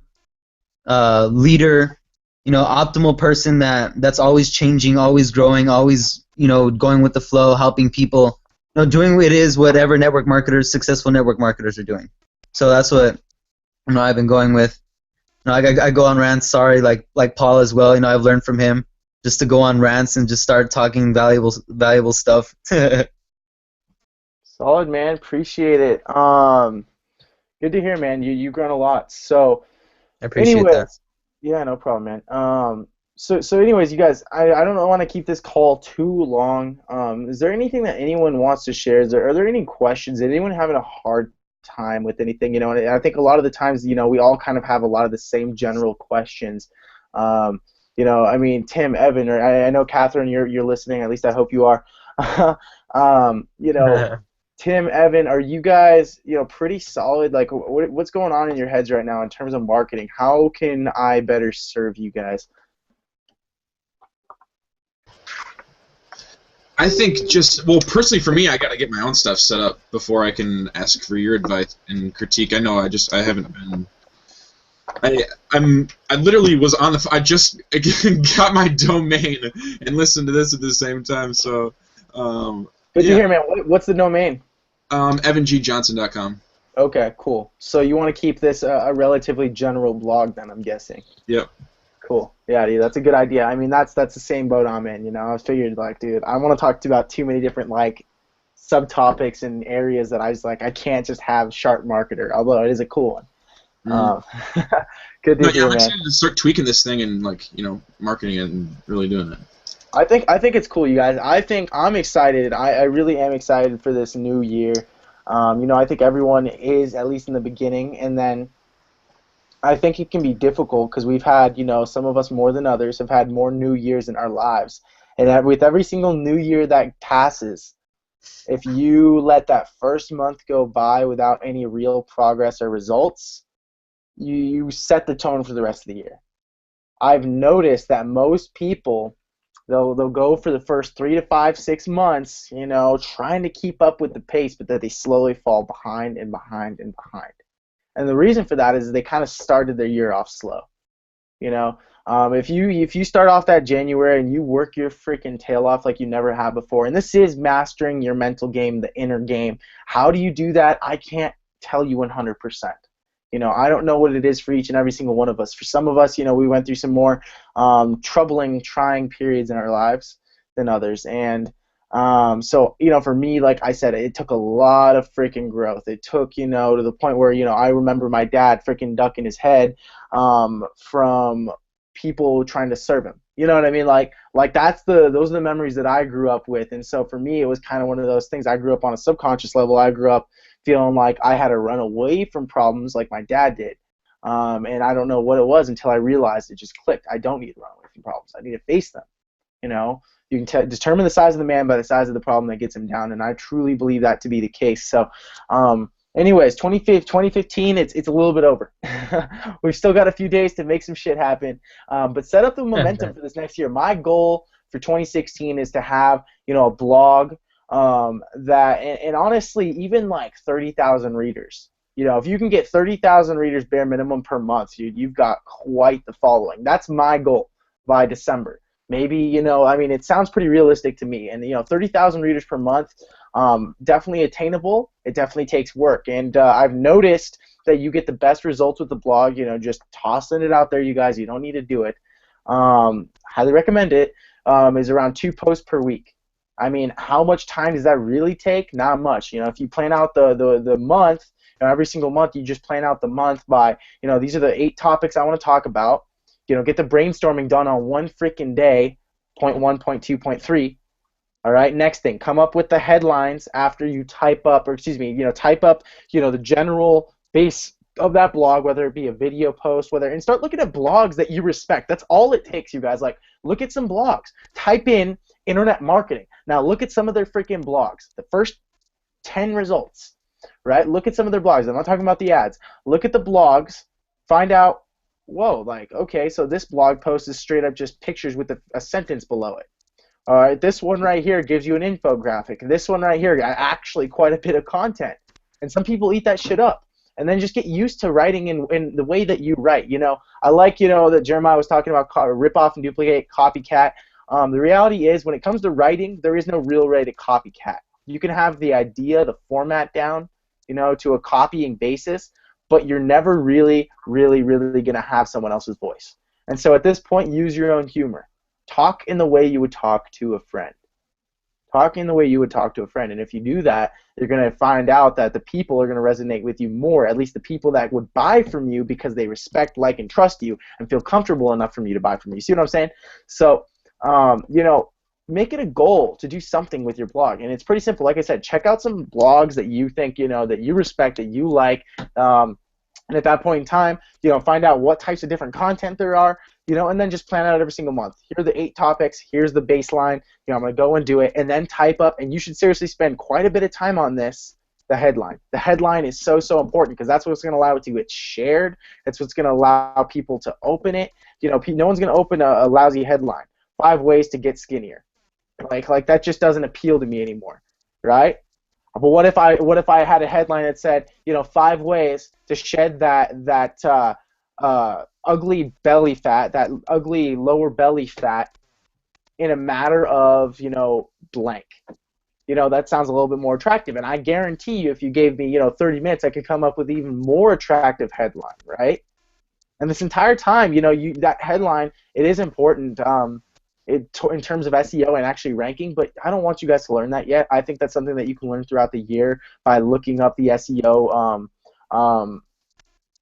leader, optimal person that's always changing, always growing, always, going with the flow, helping people, doing whatever successful network marketers are doing. So that's what I've been going with. I go on rants. Sorry, like Paul as well. I've learned from him just to go on rants and just start talking valuable stuff. Solid, man. Appreciate it. Good to hear, man. You've grown a lot. So, I appreciate that. anyways, yeah, no problem, man. So anyways, you guys, I don't want to keep this call too long. Is there anything that anyone wants to share? Are there any questions? Is anyone having a hard time with anything? And I think a lot of the times, we all kind of have a lot of the same general questions. Um, I mean, Tim, Evan, or I know Catherine, you're listening. At least I hope you are. um, you know, Tim, Evan, are you guys, pretty solid? Like, what's going on in your heads right now in terms of marketing? How can I better serve you guys? I think personally for me, I got to get my own stuff set up before I can ask for your advice and critique. I know I haven't been. I literally was on I just got my domain and listened to this at the same time. So, Good to yeah. hear, man. What's the domain? EvanGJohnson.com. Okay, cool. So you want to keep this a relatively general blog, then, I'm guessing. Yep. Cool. Yeah, dude, that's a good idea. I mean, that's the same boat I'm in. I figured, like, dude, I want to talk about too many different, like, subtopics and areas that I was like, I can't just have sharp marketer, although it is a cool one. Good to hear, I'm man. excited to start tweaking this thing and, like, marketing it and really doing it. I think it's cool, you guys. I think I'm excited. I really am excited for this new year. I think everyone is, at least in the beginning, and then I think it can be difficult because we've had, some of us more than others have had more new years in our lives. And with every single new year that passes, if you let that first month go by without any real progress or results, you set the tone for the rest of the year. I've noticed that most people, they'll go for the first 3 to 5, 6 months, trying to keep up with the pace, but that they slowly fall behind and behind and behind. And the reason for that is they kind of started their year off slow. If you start off that January and you work your freaking tail off like you never have before, and this is mastering your mental game, the inner game. How do you do that? I can't tell you 100%. I don't know what it is for each and every single one of us. For some of us, we went through some more troubling, trying periods in our lives than others. And so, for me, like I said, it took a lot of freaking growth. It took, to the point where, I remember my dad freaking ducking his head from people trying to serve him. You know what I mean? Like those are the memories that I grew up with. And so for me, it was kind of one of those things. I grew up on a subconscious level. I grew up feeling like I had to run away from problems like my dad did. And I don't know what it was until I realized it just clicked. I don't need to run away from problems. I need to face them. You can determine the size of the man by the size of the problem that gets him down, and I truly believe that to be the case. So, anyways, 2015, it's a little bit over. We've still got a few days to make some shit happen, but set up the momentum for this next year. My goal for 2016 is to have, a blog that, and honestly, even like 30,000 readers. If you can get 30,000 readers bare minimum per month, you've got quite the following. That's my goal by December. Maybe, it sounds pretty realistic to me. And, 30,000 readers per month, definitely attainable. It definitely takes work. And I've noticed that you get the best results with the blog, just tossing it out there, you guys. You don't need to do it. Highly recommend it, is around 2 posts per week. I mean, how much time does that really take? Not much. If you plan out the month, every single month, you just plan out the month by, these are the 8 topics I want to talk about. Get the brainstorming done on one freaking day, point 1, point 2, point 3. All right, next thing, come up with the headlines after you type up the general base of that blog, whether it be a video post, and start looking at blogs that you respect. That's all it takes, you guys. Like, look at some blogs. Type in internet marketing. Now, look at some of their freaking blogs. The first 10 results, right? Look at some of their blogs. I'm not talking about the ads. Look at the blogs. Find out, whoa, like, okay, so this blog post is straight up just pictures with a sentence below it. All right, this one right here gives you an infographic. This one right here, actually quite a bit of content. And some people eat that shit up. And then just get used to writing in the way that you write. I like, that Jeremiah was talking about rip off and duplicate, copycat. The reality is, when it comes to writing, there is no real way to copycat. You can have the idea, the format down, to a copying basis, but you're never really, really, really going to have someone else's voice. And so at this point, use your own humor. Talk in the way you would talk to a friend. Talking the way you would talk to a friend. And if you do that, you're going to find out that the people are going to resonate with you more, at least the people that would buy from you because they respect, like, and trust you and feel comfortable enough for you to buy from you. You see what I'm saying? So, you know, make it a goal to do something with your blog. And it's pretty simple. Like I said, check out some blogs that you think, you know, that you respect, that you like. And at that point in time, you know, find out what types of different content there are, you know, and then just plan out every single month. Here are the 8 topics. Here's the baseline. You know, I'm going to go and do it, and then type up, and you should seriously spend quite a bit of time on this, the headline. The headline is so, so important because that's what's going to allow it to get shared. That's what's going to allow people to open it. You know, no one's going to open a lousy headline. 5 ways to get skinnier. Like that just doesn't appeal to me anymore, right? But what if I had a headline that said, you know, 5 ways to shed that ugly belly fat, that ugly lower belly fat, in a matter of, you know, blank. You know, that sounds a little bit more attractive, and I guarantee you, if you gave me, you know, 30 minutes, I could come up with even more attractive headline, right? And this entire time, you know, that headline, it is important. In terms of SEO and actually ranking, but I don't want you guys to learn that yet. I think that's something that you can learn throughout the year by looking up the SEO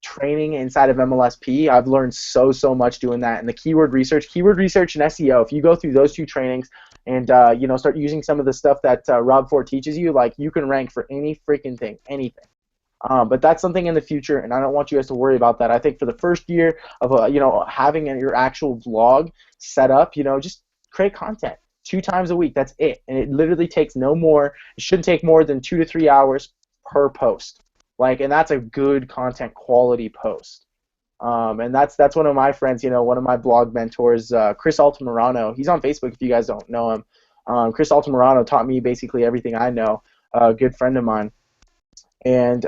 training inside of MLSP. I've learned so much doing that. And the keyword research and SEO, if you go through those 2 trainings and you know, start using some of the stuff that Rob Ford teaches you, like, you can rank for any freaking thing, anything. But that's something in the future, and I don't want you guys to worry about that. I think for the first year of you know, having your actual blog set up, you know, just create content 2 times a week. That's it, and it literally takes no more. It shouldn't take more than 2 to 3 hours per post. Like, and that's a good content quality post. And that's one of my friends, you know, one of my blog mentors, Chris Altamirano. He's on Facebook if you guys don't know him. Chris Altamirano taught me basically everything I know. A good friend of mine. And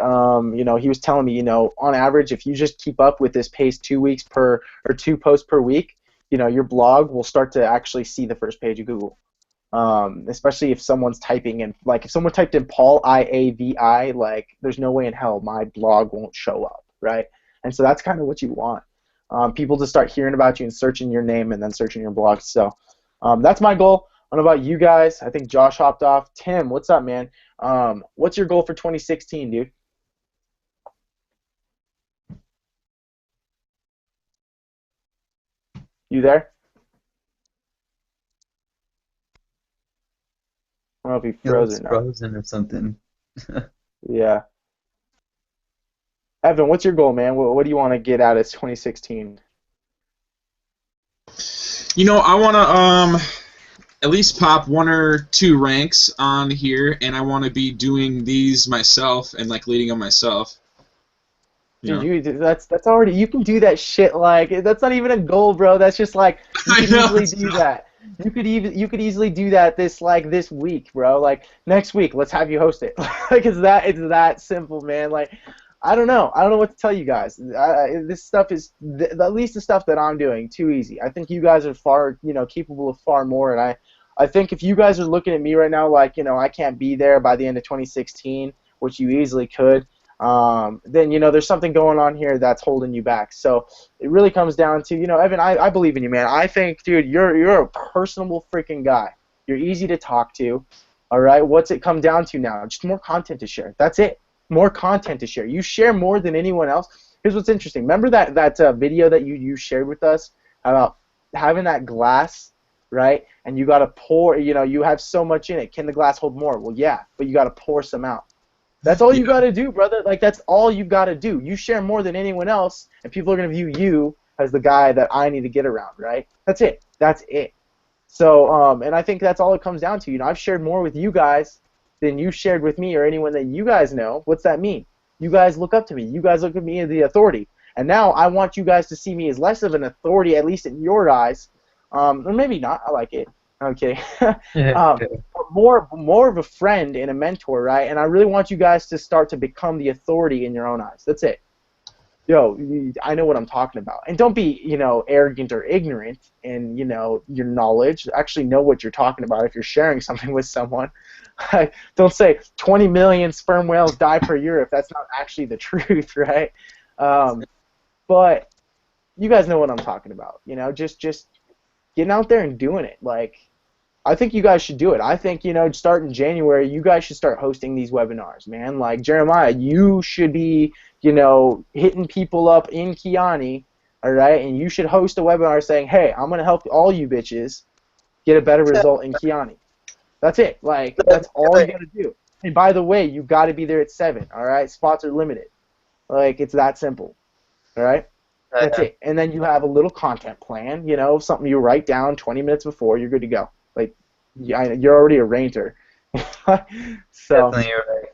you know, he was telling me, you know, on average, if you just keep up with this pace 2 weeks per, or 2 posts per week, you know, your blog will start to actually see the first page of Google. Especially if someone's typing in, like, if someone typed in Paul IAVI, like, there's no way in hell my blog won't show up, right? And so that's kind of what you want. People to start hearing about you and searching your name and then searching your blog. So that's my goal. I don't know about you guys. I think Josh hopped off. Tim, what's up, man? What's your goal for 2016, dude? You there? I don't know if he He froze looks or not. frozen or something. Yeah. Evan, what's your goal, man? What do you want to get out of 2016? You know, I want to at least pop 1 or 2 ranks on here, and I want to be doing these myself and, like, leading them myself. You know? Dude, that's already, you can do that shit. Like, that's not even a goal, bro. That's just like, you I could know, easily it's do not. that. You could easily do that this week, bro. Like, next week, let's have you host it. Like, it's that simple, man. Like, I don't know what to tell you guys. This stuff is at least the stuff that I'm doing too easy. I think you guys are far, you know, capable of far more, and I think if you guys are looking at me right now like, you know, I can't be there by the end of 2016, which you easily could, then, you know, there's something going on here that's holding you back. So it really comes down to, you know, Evan, I believe in you, man. I think, dude, you're a personable freaking guy. You're easy to talk to. All right, what's it come down to now? Just more content to share. That's it. More content to share. You share more than anyone else. Here's what's interesting. Remember that video that you shared with us about having that glass, right? And you got to pour, you know, you have so much in it. Can the glass hold more? Well, yeah, but you got to pour some out. That's all you Yeah. got to do, brother. Like, that's all you got to do. You share more than anyone else, and people are going to view you as the guy that I need to get around, right? That's it. That's it. So, and I think that's all it comes down to. You know, I've shared more with you guys than you shared with me or anyone that you guys know. What's that mean? You guys look up to me. You guys look at me as the authority. And now I want you guys to see me as less of an authority, at least in your eyes. Or maybe not. I like it. Okay. But more of a friend and a mentor, right? And I really want you guys to start to become the authority in your own eyes. That's it. Yo, I know what I'm talking about. And don't be, you know, arrogant or ignorant in, you know, your knowledge. Actually know what you're talking about if you're sharing something with someone. Don't say 20 million sperm whales die per year if that's not actually the truth, right? But you guys know what I'm talking about. You know, just getting out there and doing it. Like, I think you guys should do it. I think, start in January, you guys should start hosting these webinars, man. Like, Jeremiah, you should be, hitting people up in Kiani, all right? And you should host a webinar saying, hey, I'm going to help all you bitches get a better result in Kiani. That's it. Like, that's all you got to do. And by the way, you got to be there at 7, all right? Spots are limited. Like, it's that simple, all right? That's it. And then you have a little content plan, something you write down 20 minutes before, you're good to go. Like, you're already a ranger. So, Definitely, you're right.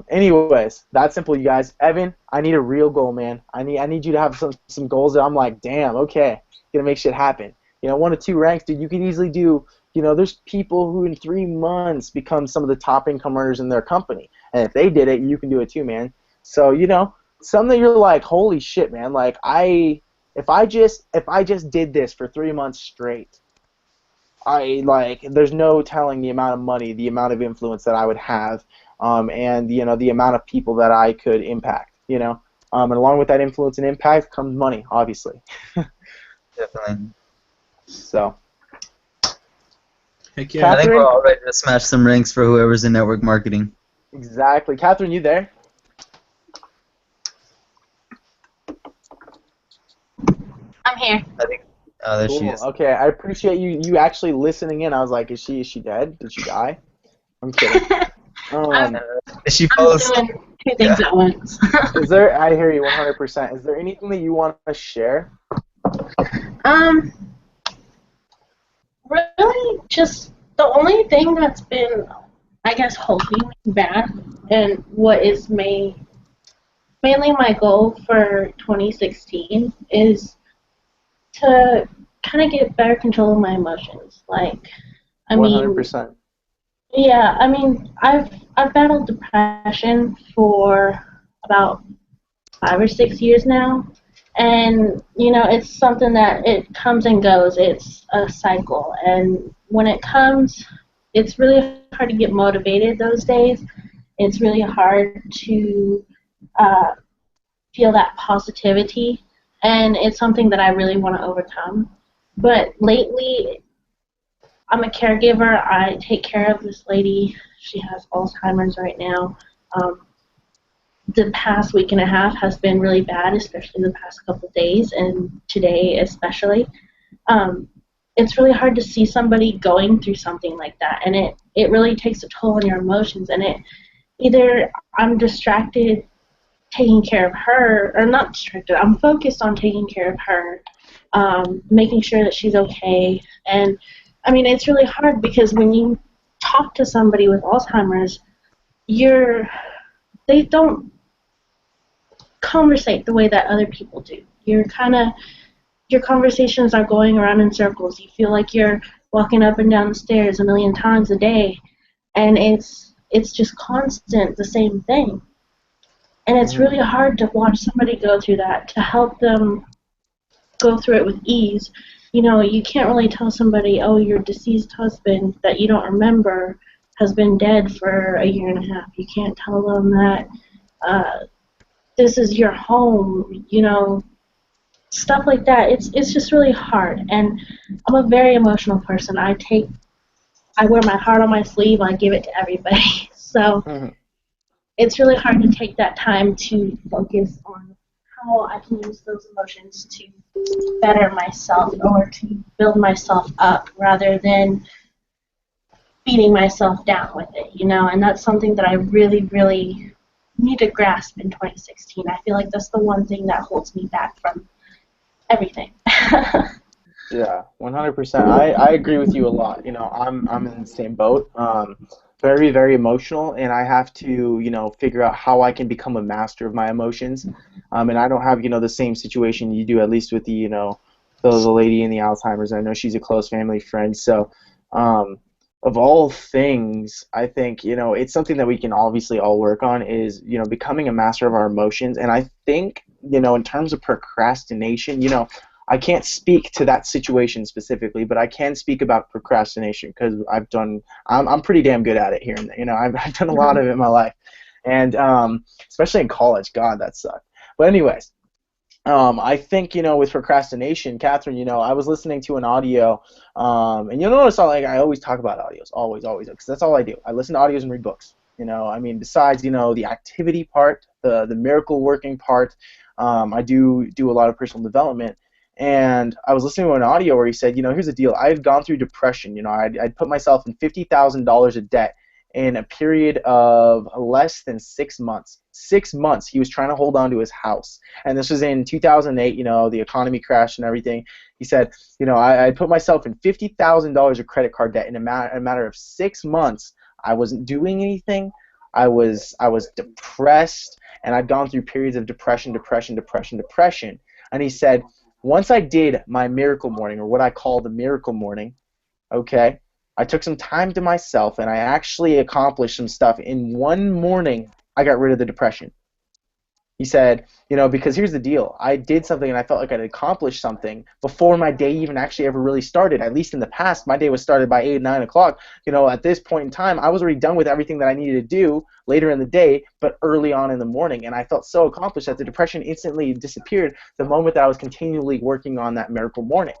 anyways, that's simple, you guys. Evan, I need a real goal, man. I need you to have some goals that I'm like, damn, okay, gonna make shit happen. 1 to 2 ranks, dude. You could easily do. There's people who in 3 months become some of the top income earners in their company, and if they did it, you can do it too, man. So something that you're like, holy shit, man. Like if I just did this for 3 months straight, there's no telling the amount of money, the amount of influence that I would have, and the amount of people that I could impact. And along with that influence and impact comes money, obviously. Definitely. So. Heck yeah. I think Catherine? we're all ready to smash some ranks for whoever's in network marketing. Exactly, Catherine, you there? I'm here. I think. Oh, there she Cool. is. Okay, I appreciate you actually listening in. I was like, is she dead? Did she die? I'm kidding. I'm She I'm follows. doing 2 things at once. I hear you 100%. Is there anything that you want to share? Really, just the only thing that's been, I guess, holding me back, and what is mainly my goal for 2016 is to kind of get better control of my emotions. Like, I mean, 100%. yeah, I mean, I've battled depression for about 5 or 6 years now, and it's something that it comes and goes. It's a cycle, and when it comes, it's really hard to get motivated those days. It's really hard to feel that positivity, and it's something that I really want to overcome. But lately, I'm a caregiver. I take care of this lady. She has Alzheimer's right now. The past week and a half has been really bad, especially the past couple of days, and today especially. It's really hard to see somebody going through something like that, and it really takes a toll on your emotions. And either I'm distracted taking care of her, or not distracted, I'm focused on taking care of her, making sure that she's okay. And I mean, it's really hard because when you talk to somebody with Alzheimer's, they don't conversate the way that other people do. Your conversations are going around in circles. You feel like you're walking up and down the stairs a million times a day, and it's just constant, the same thing. And it's really hard to watch somebody go through that, to help them go through it with ease. You can't really tell somebody, oh, your deceased husband that you don't remember has been dead for a year and a half. You can't tell them that this is your home, stuff like that. It's just really hard. And I'm a very emotional person. I wear my heart on my sleeve. I give it to everybody. So it's really hard to take that time to focus on how I can use those emotions to better myself or to build myself up rather than beating myself down with it, and that's something that I really, really need to grasp in 2016. I feel like that's the one thing that holds me back from everything. Yeah, 100%. I agree with you a lot. I'm in the same boat. Very, very emotional, and I have to, figure out how I can become a master of my emotions. And I don't have, the same situation you do, at least with the lady in the Alzheimer's. I know she's a close family friend. So, of all things, I think, it's something that we can obviously all work on is, becoming a master of our emotions. And I think, in terms of procrastination, I can't speak to that situation specifically, but I can speak about procrastination because I'm pretty damn good at it here and there. I've done a lot of it in my life, and especially in college. God, that sucked. But anyways, I think, with procrastination, Catherine, I was listening to an audio, and you'll notice I always talk about audios, always, always, because that's all I do. I listen to audios and read books. I mean, besides, the activity part, the miracle working part, I do a lot of personal development. And I was listening to an audio where he said, here's the deal. I've gone through depression. I'd put myself in $50,000 of debt in a period of less than 6 months. 6 months he was trying to hold on to his house. And this was in 2008, the economy crashed and everything. He said, I put myself in $50,000 of credit card debt in a matter of 6 months. I wasn't doing anything. I was depressed, and I'd gone through periods of depression. And he said, once I did my miracle morning, or what I call the miracle morning, okay, I took some time to myself, and I actually accomplished some stuff. In one morning, I got rid of the depression. He said, because here's the deal. I did something, and I felt like I'd accomplished something before my day even actually ever really started. At least in the past, my day was started by 8, 9 o'clock. At this point in time, I was already done with everything that I needed to do later in the day, but early on in the morning. And I felt so accomplished that the depression instantly disappeared the moment that I was continually working on that miracle morning.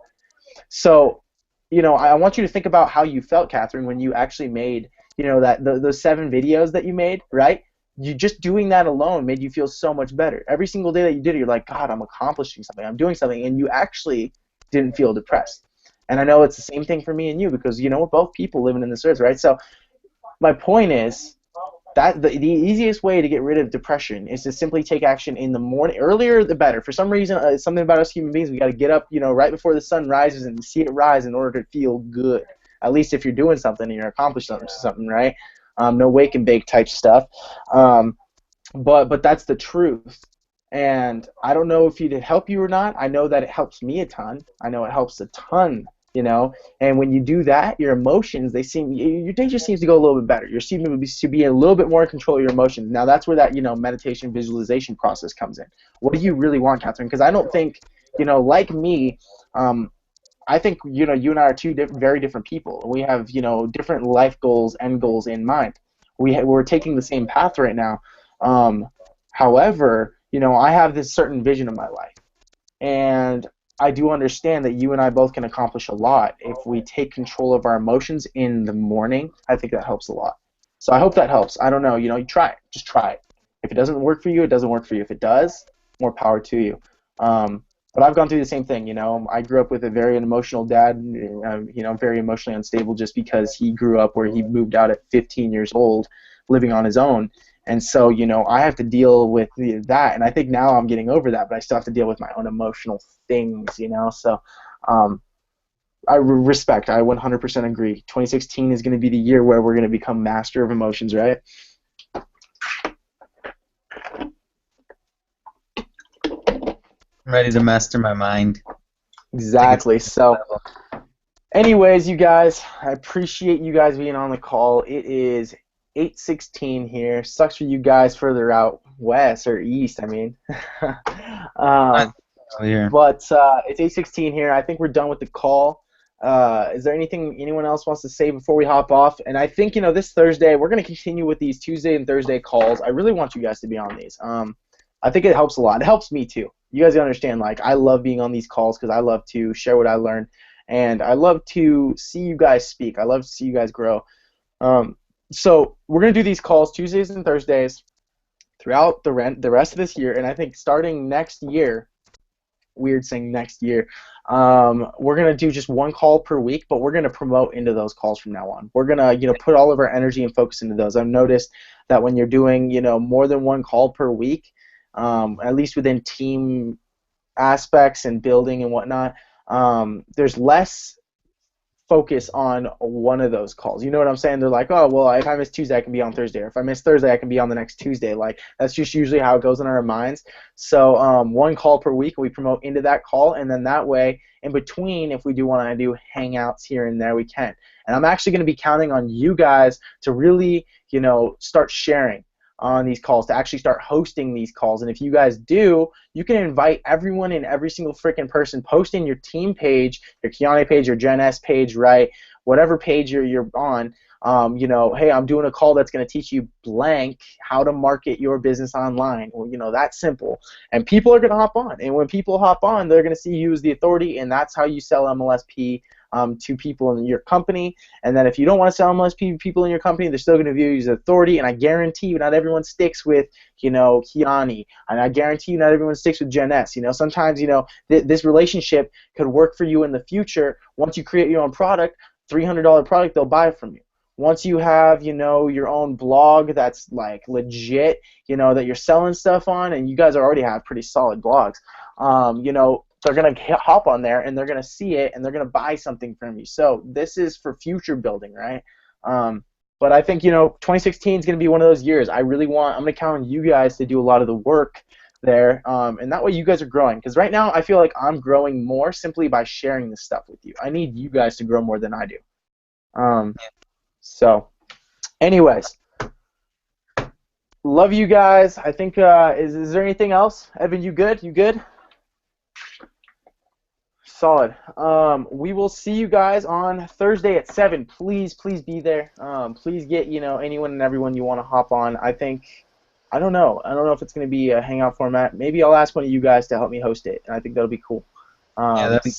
So, I want you to think about how you felt, Catherine, when you actually made, those 7 videos that you made, right? You just doing that alone made you feel so much better. Every single day that you did it, you're like, God, I'm accomplishing something. I'm doing something, and you actually didn't feel depressed. And I know it's the same thing for me and you, because we're both people living in this earth, right? So my point is that the easiest way to get rid of depression is to simply take action in the morning. Earlier the better. For some reason, something about us human beings, we got to get up, right before the sun rises and see it rise in order to feel good. At least if you're doing something and you're accomplishing something, right? No wake and bake type stuff. But that's the truth. And I don't know if it help you or not. I know that it helps me a ton. I know it helps a ton. And when you do that, your emotions, your day just seems to go a little bit better. You're seeming to be a little bit more in control of your emotions. Now that's where that meditation visualization process comes in. What do you really want, Catherine? Because I don't think like me. I think you and I are two very different people. We have different life goals, end goals in mind. We're taking the same path right now. However, I have this certain vision of my life, and I do understand that you and I both can accomplish a lot if we take control of our emotions in the morning. I think that helps a lot. So I hope that helps. I don't know. You try it. Just try it. If it doesn't work for you, it doesn't work for you. If it does, more power to you. But I've gone through the same thing. I grew up with a very emotional dad. Very emotionally unstable, just because he grew up where he moved out at 15 years old, living on his own. And so, I have to deal with that, and I think now I'm getting over that, but I still have to deal with my own emotional things, So, I respect. I 100% agree. 2016 is going to be the year where we're going to become master of emotions, right? I'm ready to master my mind. Exactly. So, anyways, you guys, I appreciate you guys being on the call. It is 8:16 here. Sucks for you guys further out west or east. I mean, but it's 8:16 here. I think we're done with the call. Is there anything anyone else wants to say before we hop off? And I think this Thursday we're going to continue with these Tuesday and Thursday calls. I really want you guys to be on these. I think it helps a lot. It helps me too. You guys understand, I love being on these calls because I love to share what I learn, and I love to see you guys speak. I love to see you guys grow. So we're going to do these calls Tuesdays and Thursdays throughout the rest of this year, and I think starting next year, weird saying next year, we're going to do just one call per week, but we're going to promote into those calls from now on. We're going to put all of our energy and focus into those. I've noticed that when you're doing more than one call per week, at least within team aspects and building and whatnot, there's less focus on one of those calls. You know what I'm saying? They're like, oh, well, if I miss Tuesday, I can be on Thursday. Or if I miss Thursday, I can be on the next Tuesday. That's just usually how it goes in our minds. So one call per week, we promote into that call, and then that way, in between, if we do want to do hangouts here and there, we can. And I'm actually going to be counting on you guys to really, start sharing on these calls, to actually start hosting these calls. And if you guys do, you can invite everyone and every single freaking person. Post in your team page, your Kiane page, your Gen S page, right? Whatever page you're on, You know, hey, I'm doing a call that's going to teach you blank how to market your business online. Well, you know, that's simple. And people are going to hop on. And when people hop on, they're going to see you as the authority, and that's how you sell MLSP to people in your company. And then if you don't want to sell MLSP to people in your company, they're still going to view you as authority. And I guarantee you, not everyone sticks with, you know, Kiani. And I guarantee you, not everyone sticks with Gen S. You know, sometimes, you know, this relationship could work for you in the future. Once you create your own product, $300 product, they'll buy it from you. Once you have, you know, your own blog that's like legit, you know, that you're selling stuff on, and you guys already have pretty solid blogs, you know, they're going to hop on there and they're going to see it and they're going to buy something from you. So this is for future building, right? But I think, you know, 2016 is going to be one of those years. I'm going to count on you guys to do a lot of the work there, and that way you guys are growing. Because right now I feel like I'm growing more simply by sharing this stuff with you. I need you guys to grow more than I do. So, anyways, love you guys. I think, is there anything else? Evan, you good? You good? Solid. We will see you guys on Thursday at 7. Please be there. Please get, you know, anyone and everyone you want to hop on. I don't know if it's going to be a hangout format. Maybe I'll ask one of you guys to help me host it, and I think that'll be cool. Yeah, that'd be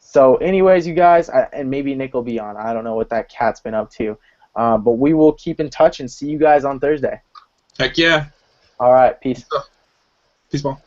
So anyways, you guys, and maybe Nick will be on. I don't know what that cat's been up to. But we will keep in touch and see you guys on Thursday. Heck yeah. All right, peace. Peace, Paul.